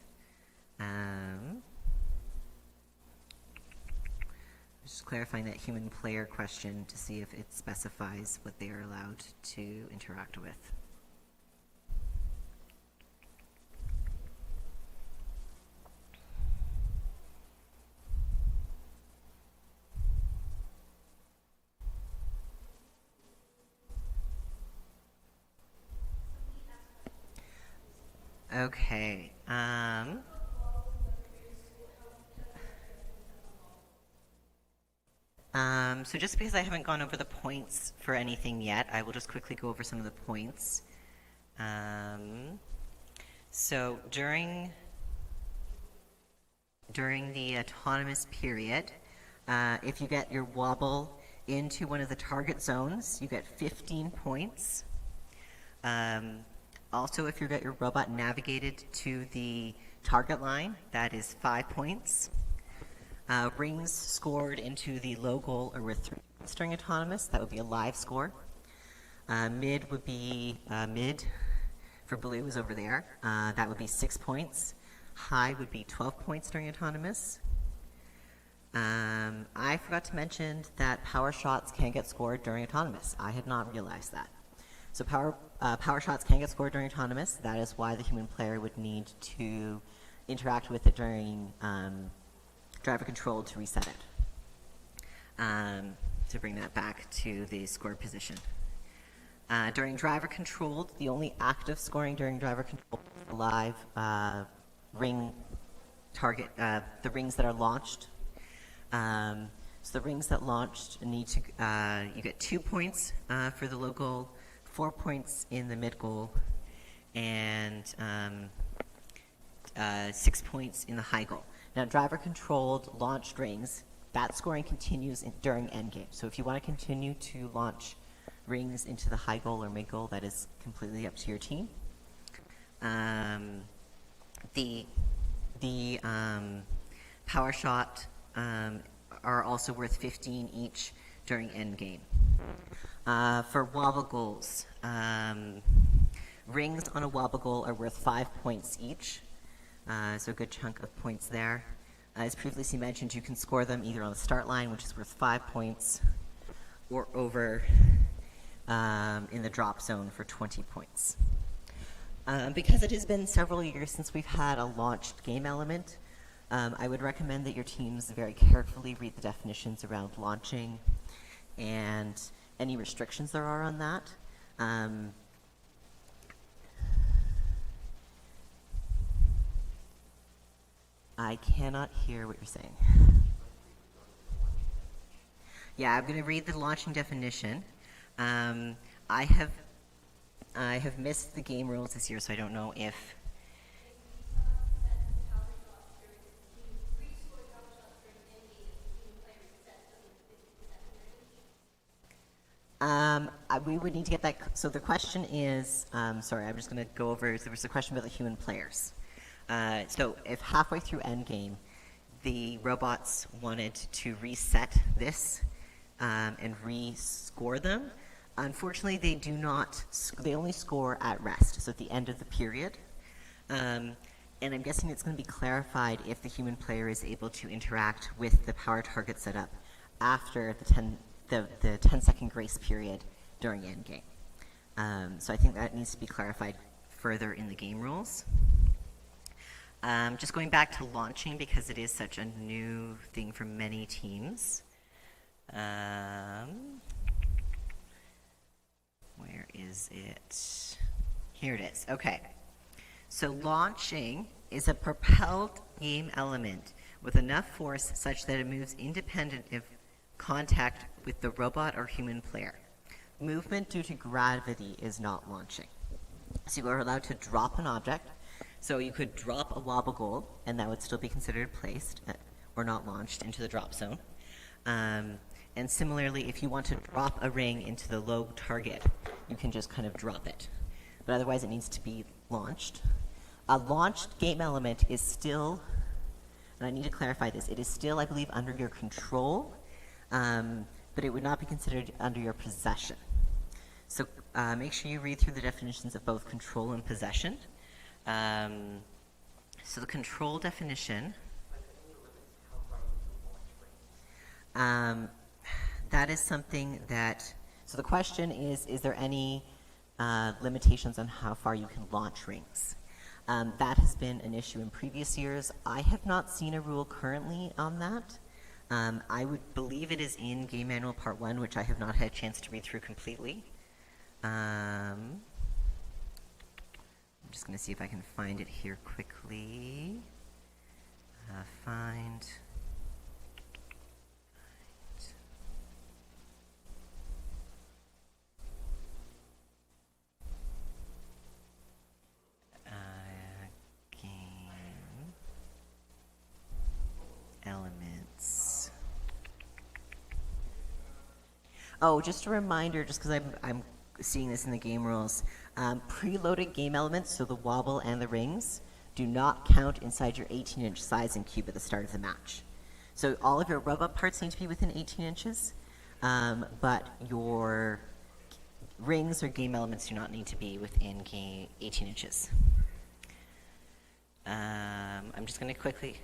Just clarifying that human player question to see if it specifies what they are allowed to interact with. Okay. So just because I haven't gone over the points for anything yet, I will just quickly go over some of the points. So during the autonomous period, if you get your wobble into one of the target zones, you get 15 points. Also, if you get your robot navigated to the target line, that is 5 points. Rings scored into the low goal or with 3 points during autonomous, that would be a live score. Mid would be mid for blue is over there. That would be 6 points. High would be 12 points during autonomous. I forgot to mention that power shots can get scored during autonomous. I had not realized that. So power shots can get scored during autonomous. That is why the human player would need to interact with it during driver control to reset it, to bring that back to the scored position. During driver controlled, the only active scoring during driver control is the live ring target, the rings that are launched. So the rings that launched need to, you get 2 points for the low goal, 4 points in the mid goal, and 6 points in the high goal. Now, driver-controlled launched rings, that scoring continues during endgame. So if you want to continue to launch rings into the high goal or mid goal, that is completely up to your team. The power shot are also worth 15 each during endgame. For wobble goals, rings on a wobble goal are worth 5 points each, so a good chunk of points there. As previously mentioned, you can score them either on the start line, which is worth 5 points, or over in the drop zone for 20 points. Because it has been several years since we've had a launched game element, I would recommend that your teams very carefully read the definitions around launching and any restrictions there are on that. I cannot hear what you're saying. Yeah, I'm going to read the launching definition. I have missed the game rules this year, so I don't know if... we would need to get that. So the question is, sorry, I'm just going to go over. There was a question about the human players. So if halfway through endgame, the robots wanted to reset this and re-score them, unfortunately they do not. They only score at rest, so at the end of the period. And I'm guessing it's going to be clarified if the human player is able to interact with the power target setup after the 10-second grace period during endgame. So I think that needs to be clarified further in the game rules. Just going back to launching, because it is such a new thing for many teams. Where is it? Here it is. Okay. So launching is a propelled game element with enough force such that it moves independent of contact with the robot or human player. Movement due to gravity is not launching. So you are allowed to drop an object. So you could drop a wobble goal, and that would still be considered placed or not launched into the drop zone. And similarly, if you want to drop a ring into the low target, you can just kind of drop it. But otherwise, it needs to be launched. A launched game element is still, and I need to clarify this, it is still, I believe, under your control, but it would not be considered under your possession. So make sure you read through the definitions of both control and possession. So the control definition, that is something that, so the question is there any limitations on how far you can launch rings? That has been an issue in previous years. I have not seen a rule currently on that. I would believe it is in Game Manual Part 1, which I have not had a chance to read through completely. I'm just going to see if I can find it here quickly. Find. Game elements. Oh, just a reminder, just because I'm seeing this in the game rules. Preloaded game elements, so the wobble and the rings, do not count inside your 18-inch sizing cube at the start of the match. So all of your robot parts need to be within 18 inches, but your rings or game elements do not need to be within 18 inches. I'm just going to quickly...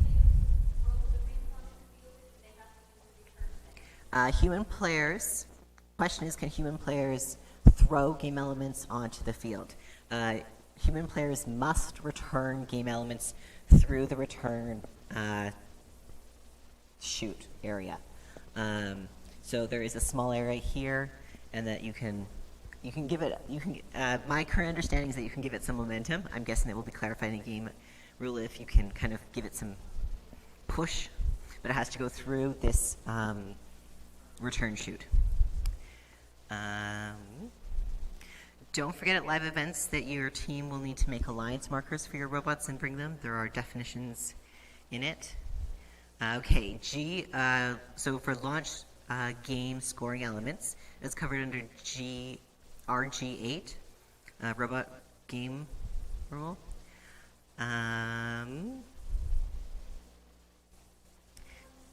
Human players, question is, can human players throw game elements onto the field? Human players must return game elements through the return shoot area. So there is a small area here, and that you can give it, my current understanding is that you can give it some momentum. I'm guessing that will be clarified in the game rule if you can kind of give it some push, but it has to go through this return shoot. Don't forget at live events that your team will need to make alliance markers for your robots and bring them. There are definitions in it. Okay, G, so for launch game scoring elements, it's covered under RG8, robot game rule.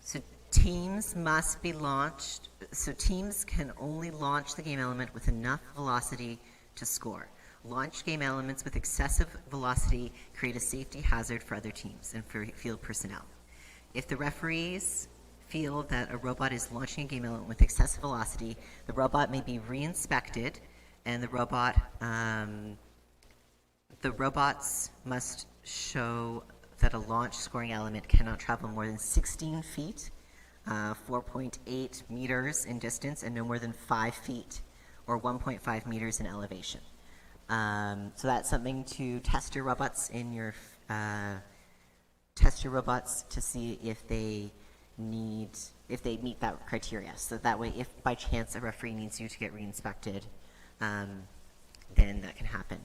So teams must be launched. So teams can only launch the game element with enough velocity to score. Launch game elements with excessive velocity create a safety hazard for other teams and for field personnel. If the referees feel that a robot is launching a game element with excessive velocity, the robot may be re-inspected, and the robots must show that a launch scoring element cannot travel more than 16 feet, 4.8 meters in distance, and no more than 5 feet, or 1.5 meters in elevation. So that's something to test your robots in your to see if they meet that criteria. So that way, if by chance a referee needs you to get re-inspected, then that can happen.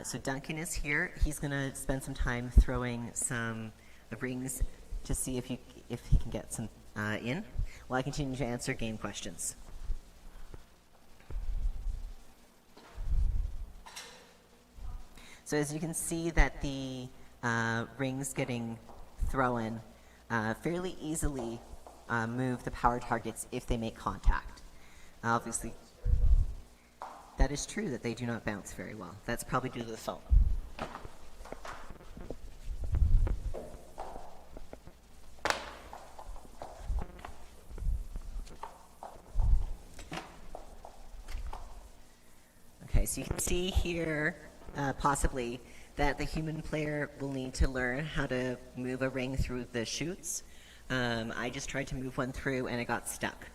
So Duncan is here. He's going to spend some time throwing some rings to see if he can get some in, while I continue to answer game questions. So as you can see that the rings getting thrown fairly easily move the power targets if they make contact. Obviously, that is true that they do not bounce very well. That's probably due to the foam. Okay, so you can see here, possibly, that the human player will need to learn how to move a ring through the chutes. I just tried to move one through and it got stuck.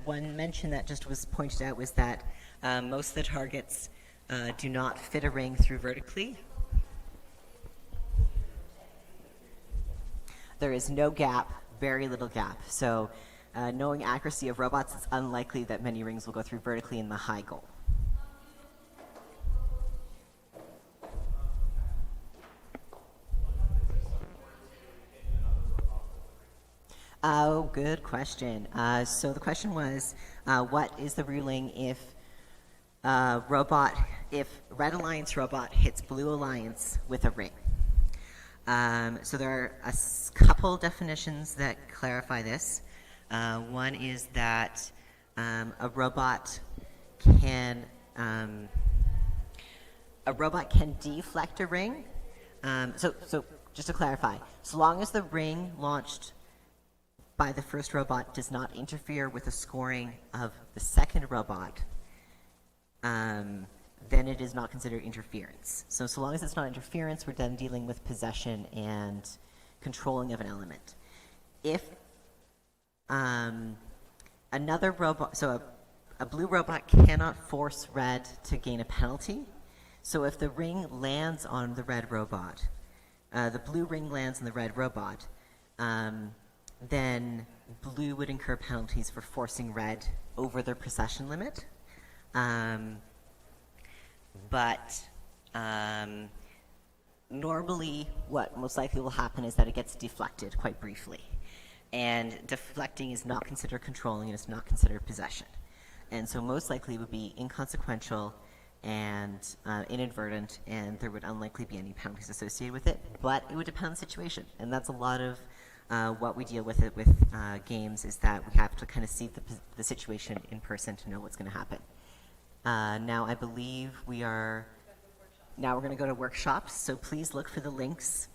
One mention that just was pointed out was that most of the targets do not fit a ring through vertically. There is no gap, very little gap. So knowing accuracy of robots, it's unlikely that many rings will go through vertically in the high goal. Oh, good question. So the question was, what is the ruling if Red Alliance robot hits Blue Alliance with a ring? So there are a couple definitions that clarify this. One is that a robot can deflect a ring. So just to clarify, so long as the ring launched by the first robot does not interfere with the scoring of the second robot, then it is not considered interference. So long as it's not interference, we're then dealing with possession and controlling of an element. If another robot, so a blue robot cannot force red to gain a penalty. So if the ring lands on the red robot, the blue ring lands on the red robot, then blue would incur penalties for forcing red over their possession limit. But normally what most likely will happen is that it gets deflected quite briefly. And deflecting is not considered controlling and it's not considered possession. And so most likely it would be inconsequential and inadvertent, and there would unlikely be any penalties associated with it, but it would depend on the situation. And that's a lot of what we deal with games, is that we have to kind of see the situation in person to know what's going to happen. Now I believe we're going to go to workshops, so please look for the links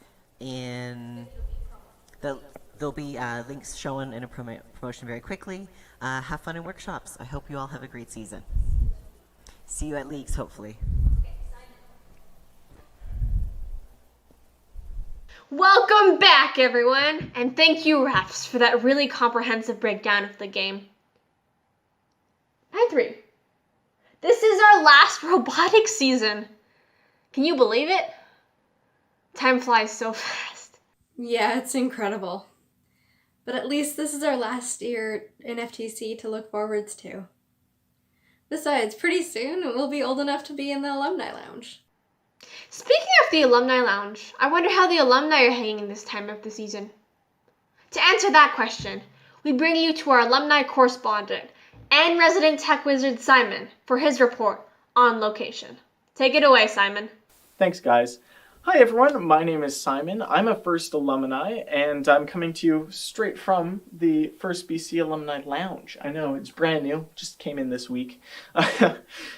there'll be links shown in a promotion very quickly. Have fun in workshops. I hope you all have a great season. See you at Leagues, hopefully. Welcome back, everyone, and thank you, refs, for that really comprehensive breakdown of the game. 9-3. This is our last robotics season. Can you believe it? Time flies so fast. Yeah, it's incredible. but at least this is our last year in FTC to look forwards to. Besides, pretty soon we'll be old enough to be in the Alumni Lounge. Speaking of the Alumni Lounge, I wonder how the alumni are hanging this time of the season. To answer that question, we bring you to our alumni correspondent and resident tech wizard Simon for his report on location. Take it away, Simon. Thanks, guys. Hi, everyone. My name is Simon. I'm a First alumni, and I'm coming to you straight from the First BC Alumni Lounge. I know, it's brand new. Just came in this week.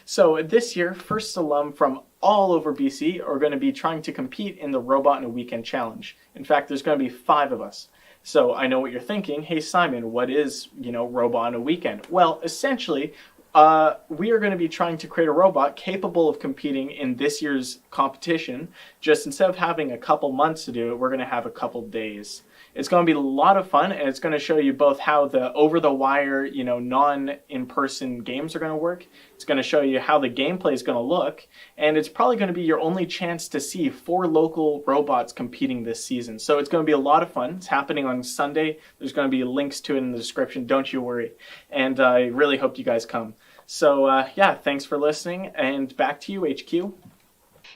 So this year, First alum from all over BC are going to be trying to compete in the Robot in a Weekend Challenge. In fact, there's going to be 5 of us. So I know what you're thinking. Hey, Simon, what is, Robot in a Weekend? Well, essentially, we are going to be trying to create a robot capable of competing in this year's competition. Just instead of having a couple months to do it, we're going to have a couple days. It's going to be a lot of fun, and it's going to show you both how the over-the-wire, non-in-person games are going to work. It's going to show you how the gameplay is going to look, and it's probably going to be your only chance to see 4 local robots competing this season. So it's going to be a lot of fun. It's happening on Sunday. There's going to be links to it in the description. Don't you worry. And I really hope you guys come. So yeah, thanks for listening, and back to you, HQ.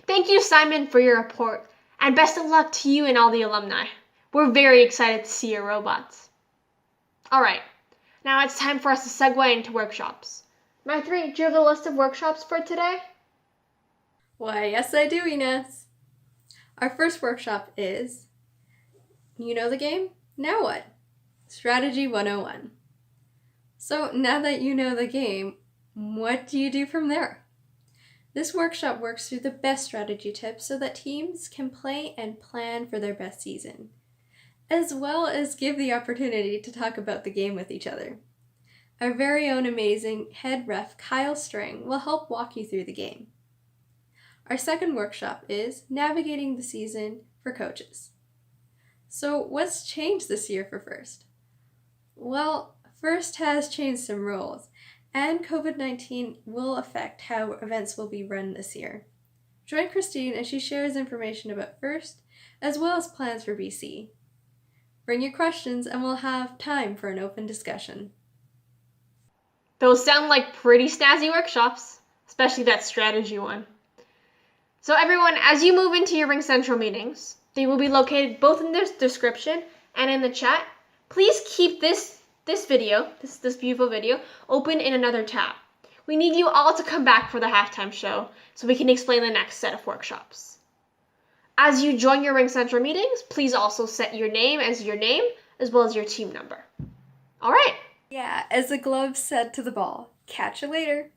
Thank you, Simon, for your report, and best of luck to you and all the alumni. We're very excited to see your robots. All right, now it's time for us to segue into workshops. Maitri, do you have a list of workshops for today? Why, yes I do, Ines. Our first workshop is, you know the game? Now what? Strategy 101. So now that you know the game, what do you do from there? This workshop works through the best strategy tips so that teams can play and plan for their best season, as well as give the opportunity to talk about the game with each other. Our very own amazing head ref Kyle String will help walk you through the game. Our second workshop is navigating the season for coaches. So what's changed this year for First? Well, First has changed some rules, and COVID-19 will affect how events will be run this year. Join Christine as she shares information about First, as well as plans for BC. Bring your questions and we'll have time for an open discussion. Those sound like pretty snazzy workshops, especially that strategy one. So everyone, as you move into your Ring Central meetings, they will be located both in the description and in the chat. Please keep this video, this beautiful video, open in another tab. We need you all to come back for the halftime show so we can explain the next set of workshops. As you join your Ring Central meetings, please also set your name as well as your team number. All right. Yeah, as the glove said to the ball, catch you later.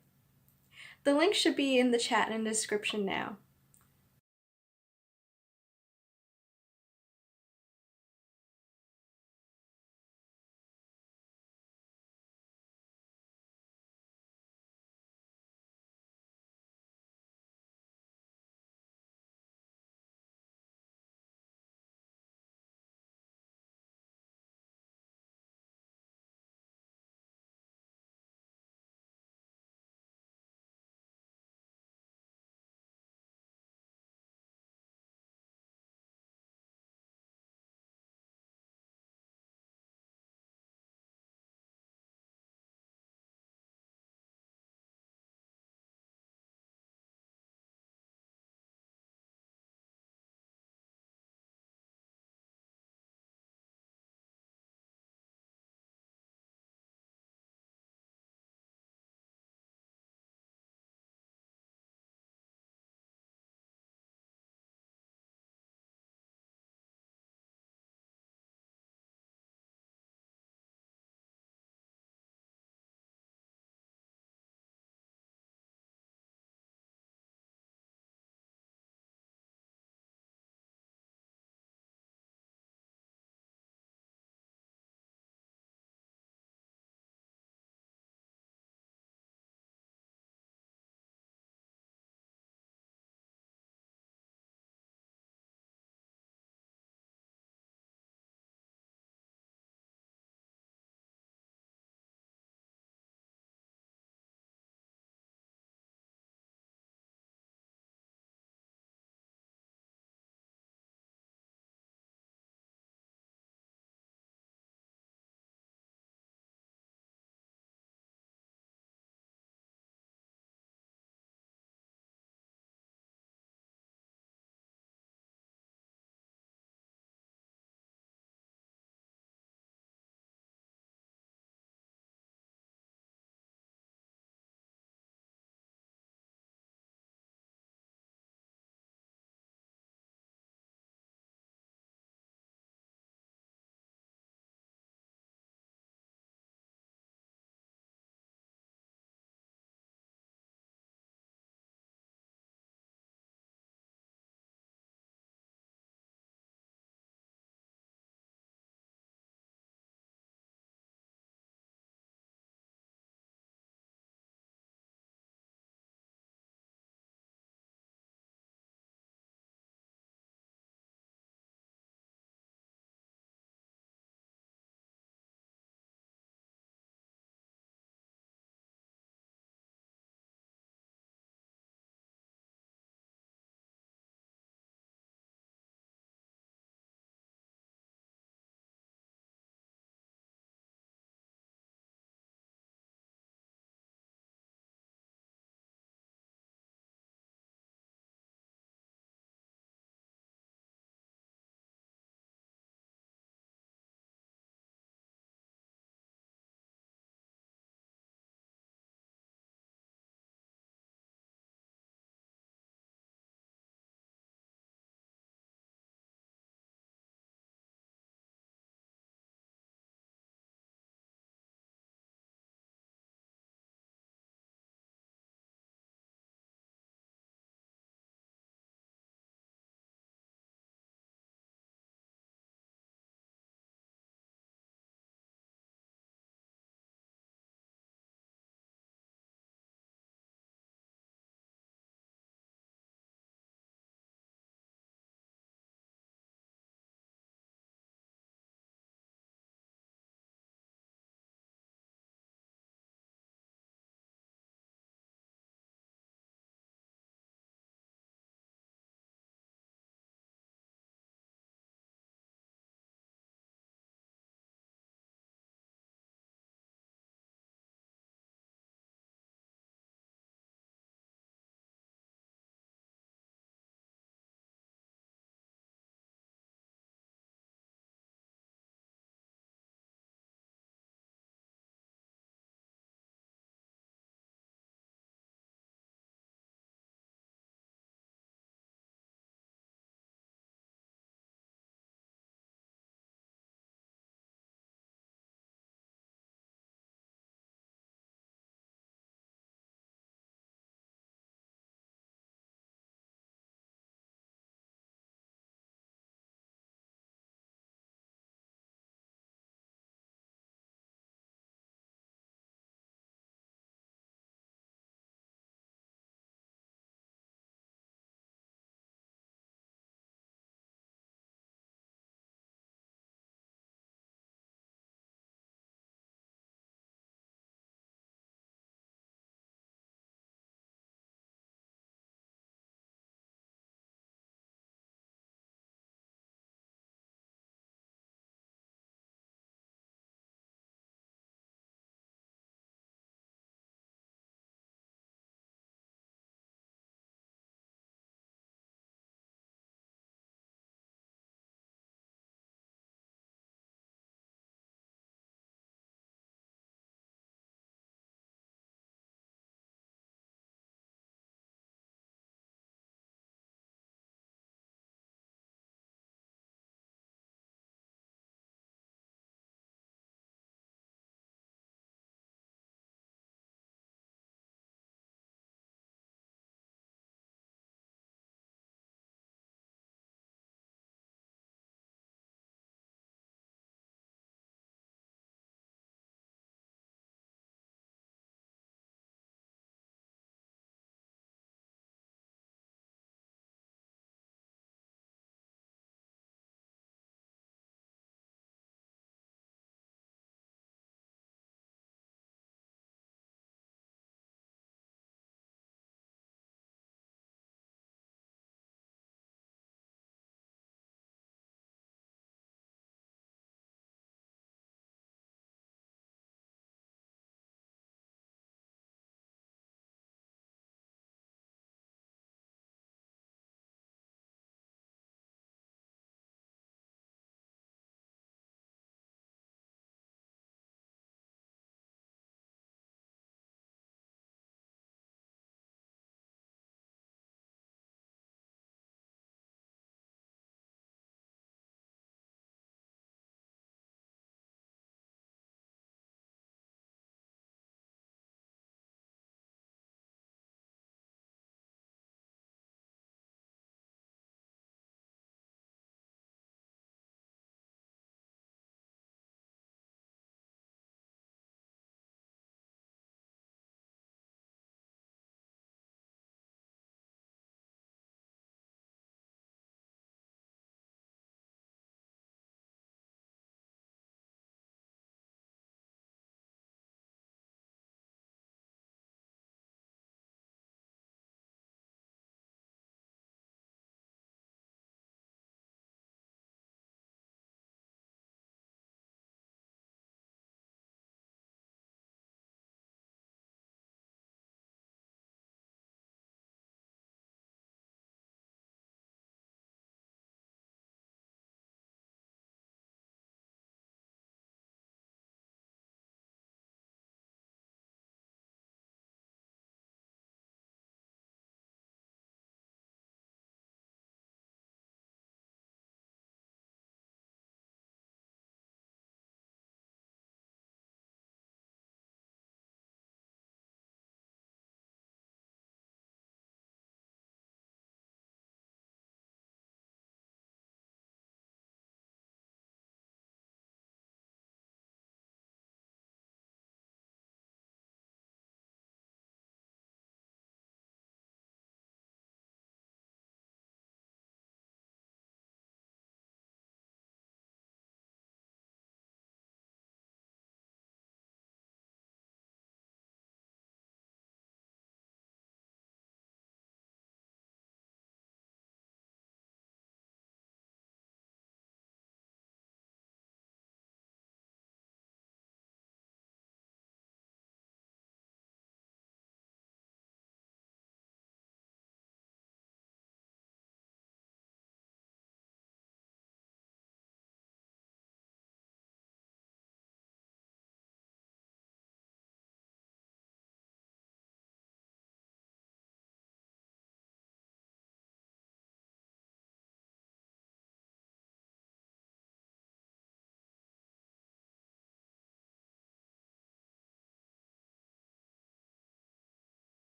The link should be in the chat and description now.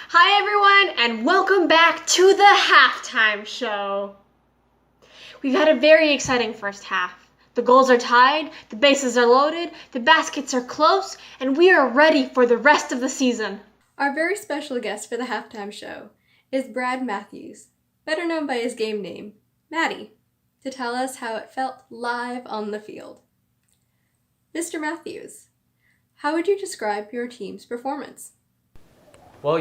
Hi everyone, and welcome back to the halftime show. We've had a very exciting first half. The goals are tied, the bases are loaded, the baskets are close, and we are ready for the rest of the season. Our very special guest for the halftime show is Brad Matthews, better known by his game name, Matty, to tell us how it felt live on the field. Mr. Matthews, how would you describe your team's performance? Well,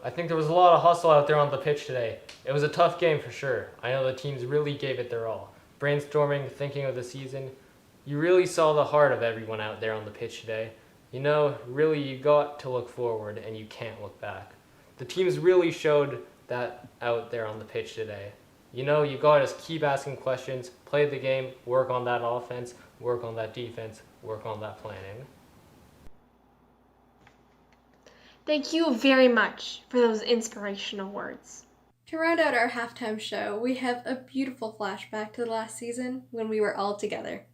I think there was a lot of hustle out there on the pitch today. It was a tough game for sure. I know the teams really gave it their all. Brainstorming, thinking of the season. You really saw the heart of everyone out there on the pitch today. Really you got to look forward and you can't look back. The teams really showed that out there on the pitch today. You got to keep asking questions, play the game, work on that offense, work on that defense, work on that planning. Thank you very much for those inspirational words. To round out our halftime show, we have a beautiful flashback to the last season when we were all together.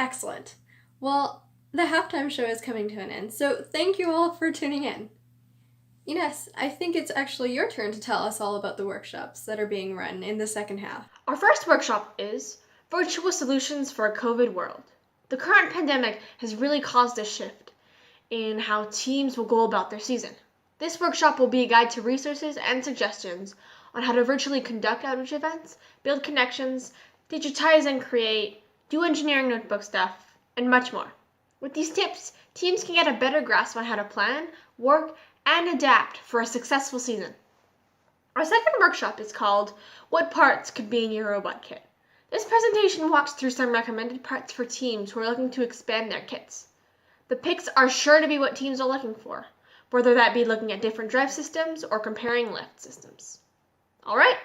Excellent. Well, the halftime show is coming to an end, so thank you all for tuning in. Ines, I think it's actually your turn to tell us all about the workshops that are being run in the second half. Our first workshop is Virtual Solutions for a COVID World. The current pandemic has really caused a shift in how teams will go about their season. This workshop will be a guide to resources and suggestions on how to virtually conduct outreach events, build connections, digitize and create, do engineering notebook stuff, and much more. With these tips, teams can get a better grasp on how to plan, work, and adapt for a successful season. Our second workshop is called What Parts Could Be in Your Robot Kit? This presentation walks through some recommended parts for teams who are looking to expand their kits. The picks are sure to be what teams are looking for, whether that be looking at different drive systems or comparing lift systems. All right?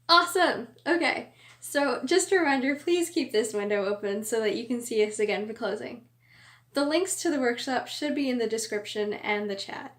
Awesome! Okay, so just a reminder, please keep this window open so that you can see us again for closing. The links to the workshop should be in the description and the chat.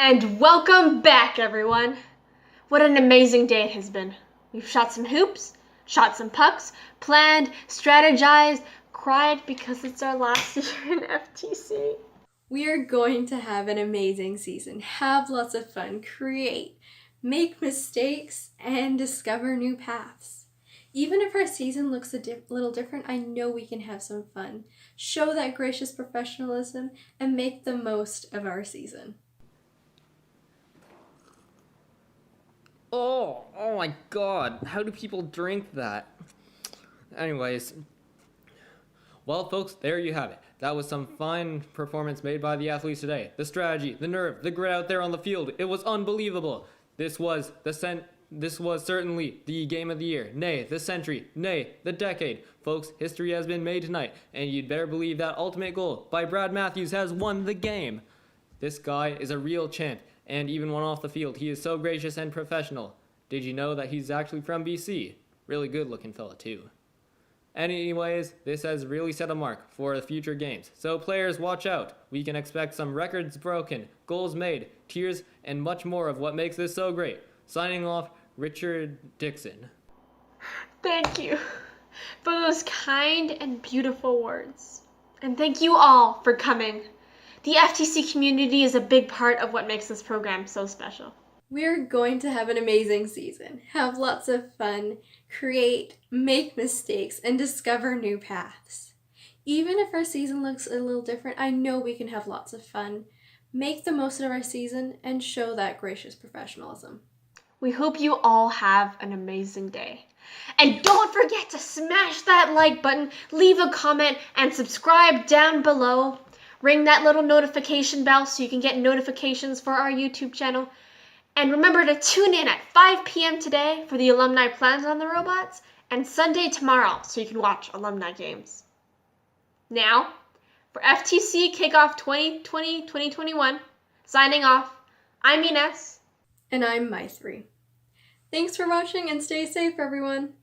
And welcome back, everyone. What an amazing day it has been. We've shot some hoops, shot some pucks, planned, strategized, cried because it's our last year in FTC. We are going to have an amazing season, have lots of fun, create, make mistakes, and discover new paths. Even if our season looks a little different, I know we can have some fun, show that gracious professionalism, and make the most of our season. Oh my god, how do people drink that? Anyways, well folks, there you have it. That was some fine performance made by the athletes today. The strategy, the nerve, the grit out there on the field, it was unbelievable. This was certainly the game of the year, nay, the century, nay, the decade. Folks, history has been made tonight, and you'd better believe that ultimate goal by Brad Matthews has won the game. This guy is a real champ, and even when off the field, he is so gracious and professional. Did you know that he's actually from BC? Really good looking fella too. Anyways, this has really set a mark for the future games. So players, watch out. We can expect some records broken, goals made, tears, and much more of what makes this so great. Signing off, Richard Dixon. Thank you for those kind and beautiful words. And thank you all for coming. The FTC community is a big part of what makes this program so special. We're going to have an amazing season, have lots of fun, create, make mistakes, and discover new paths. Even if our season looks a little different, I know we can have lots of fun, make the most of our season, and show that gracious professionalism. We hope you all have an amazing day. And don't forget to smash that like button, leave a comment, and subscribe down below. Ring that little notification bell so you can get notifications for our YouTube channel. And remember to tune in at 5 p.m. today for the Alumni Plans on the Robots, and Sunday tomorrow so you can watch alumni games. Now, for FTC Kickoff 2020-2021, signing off, I'm Ines. And I'm My3. Thanks for watching and stay safe, everyone.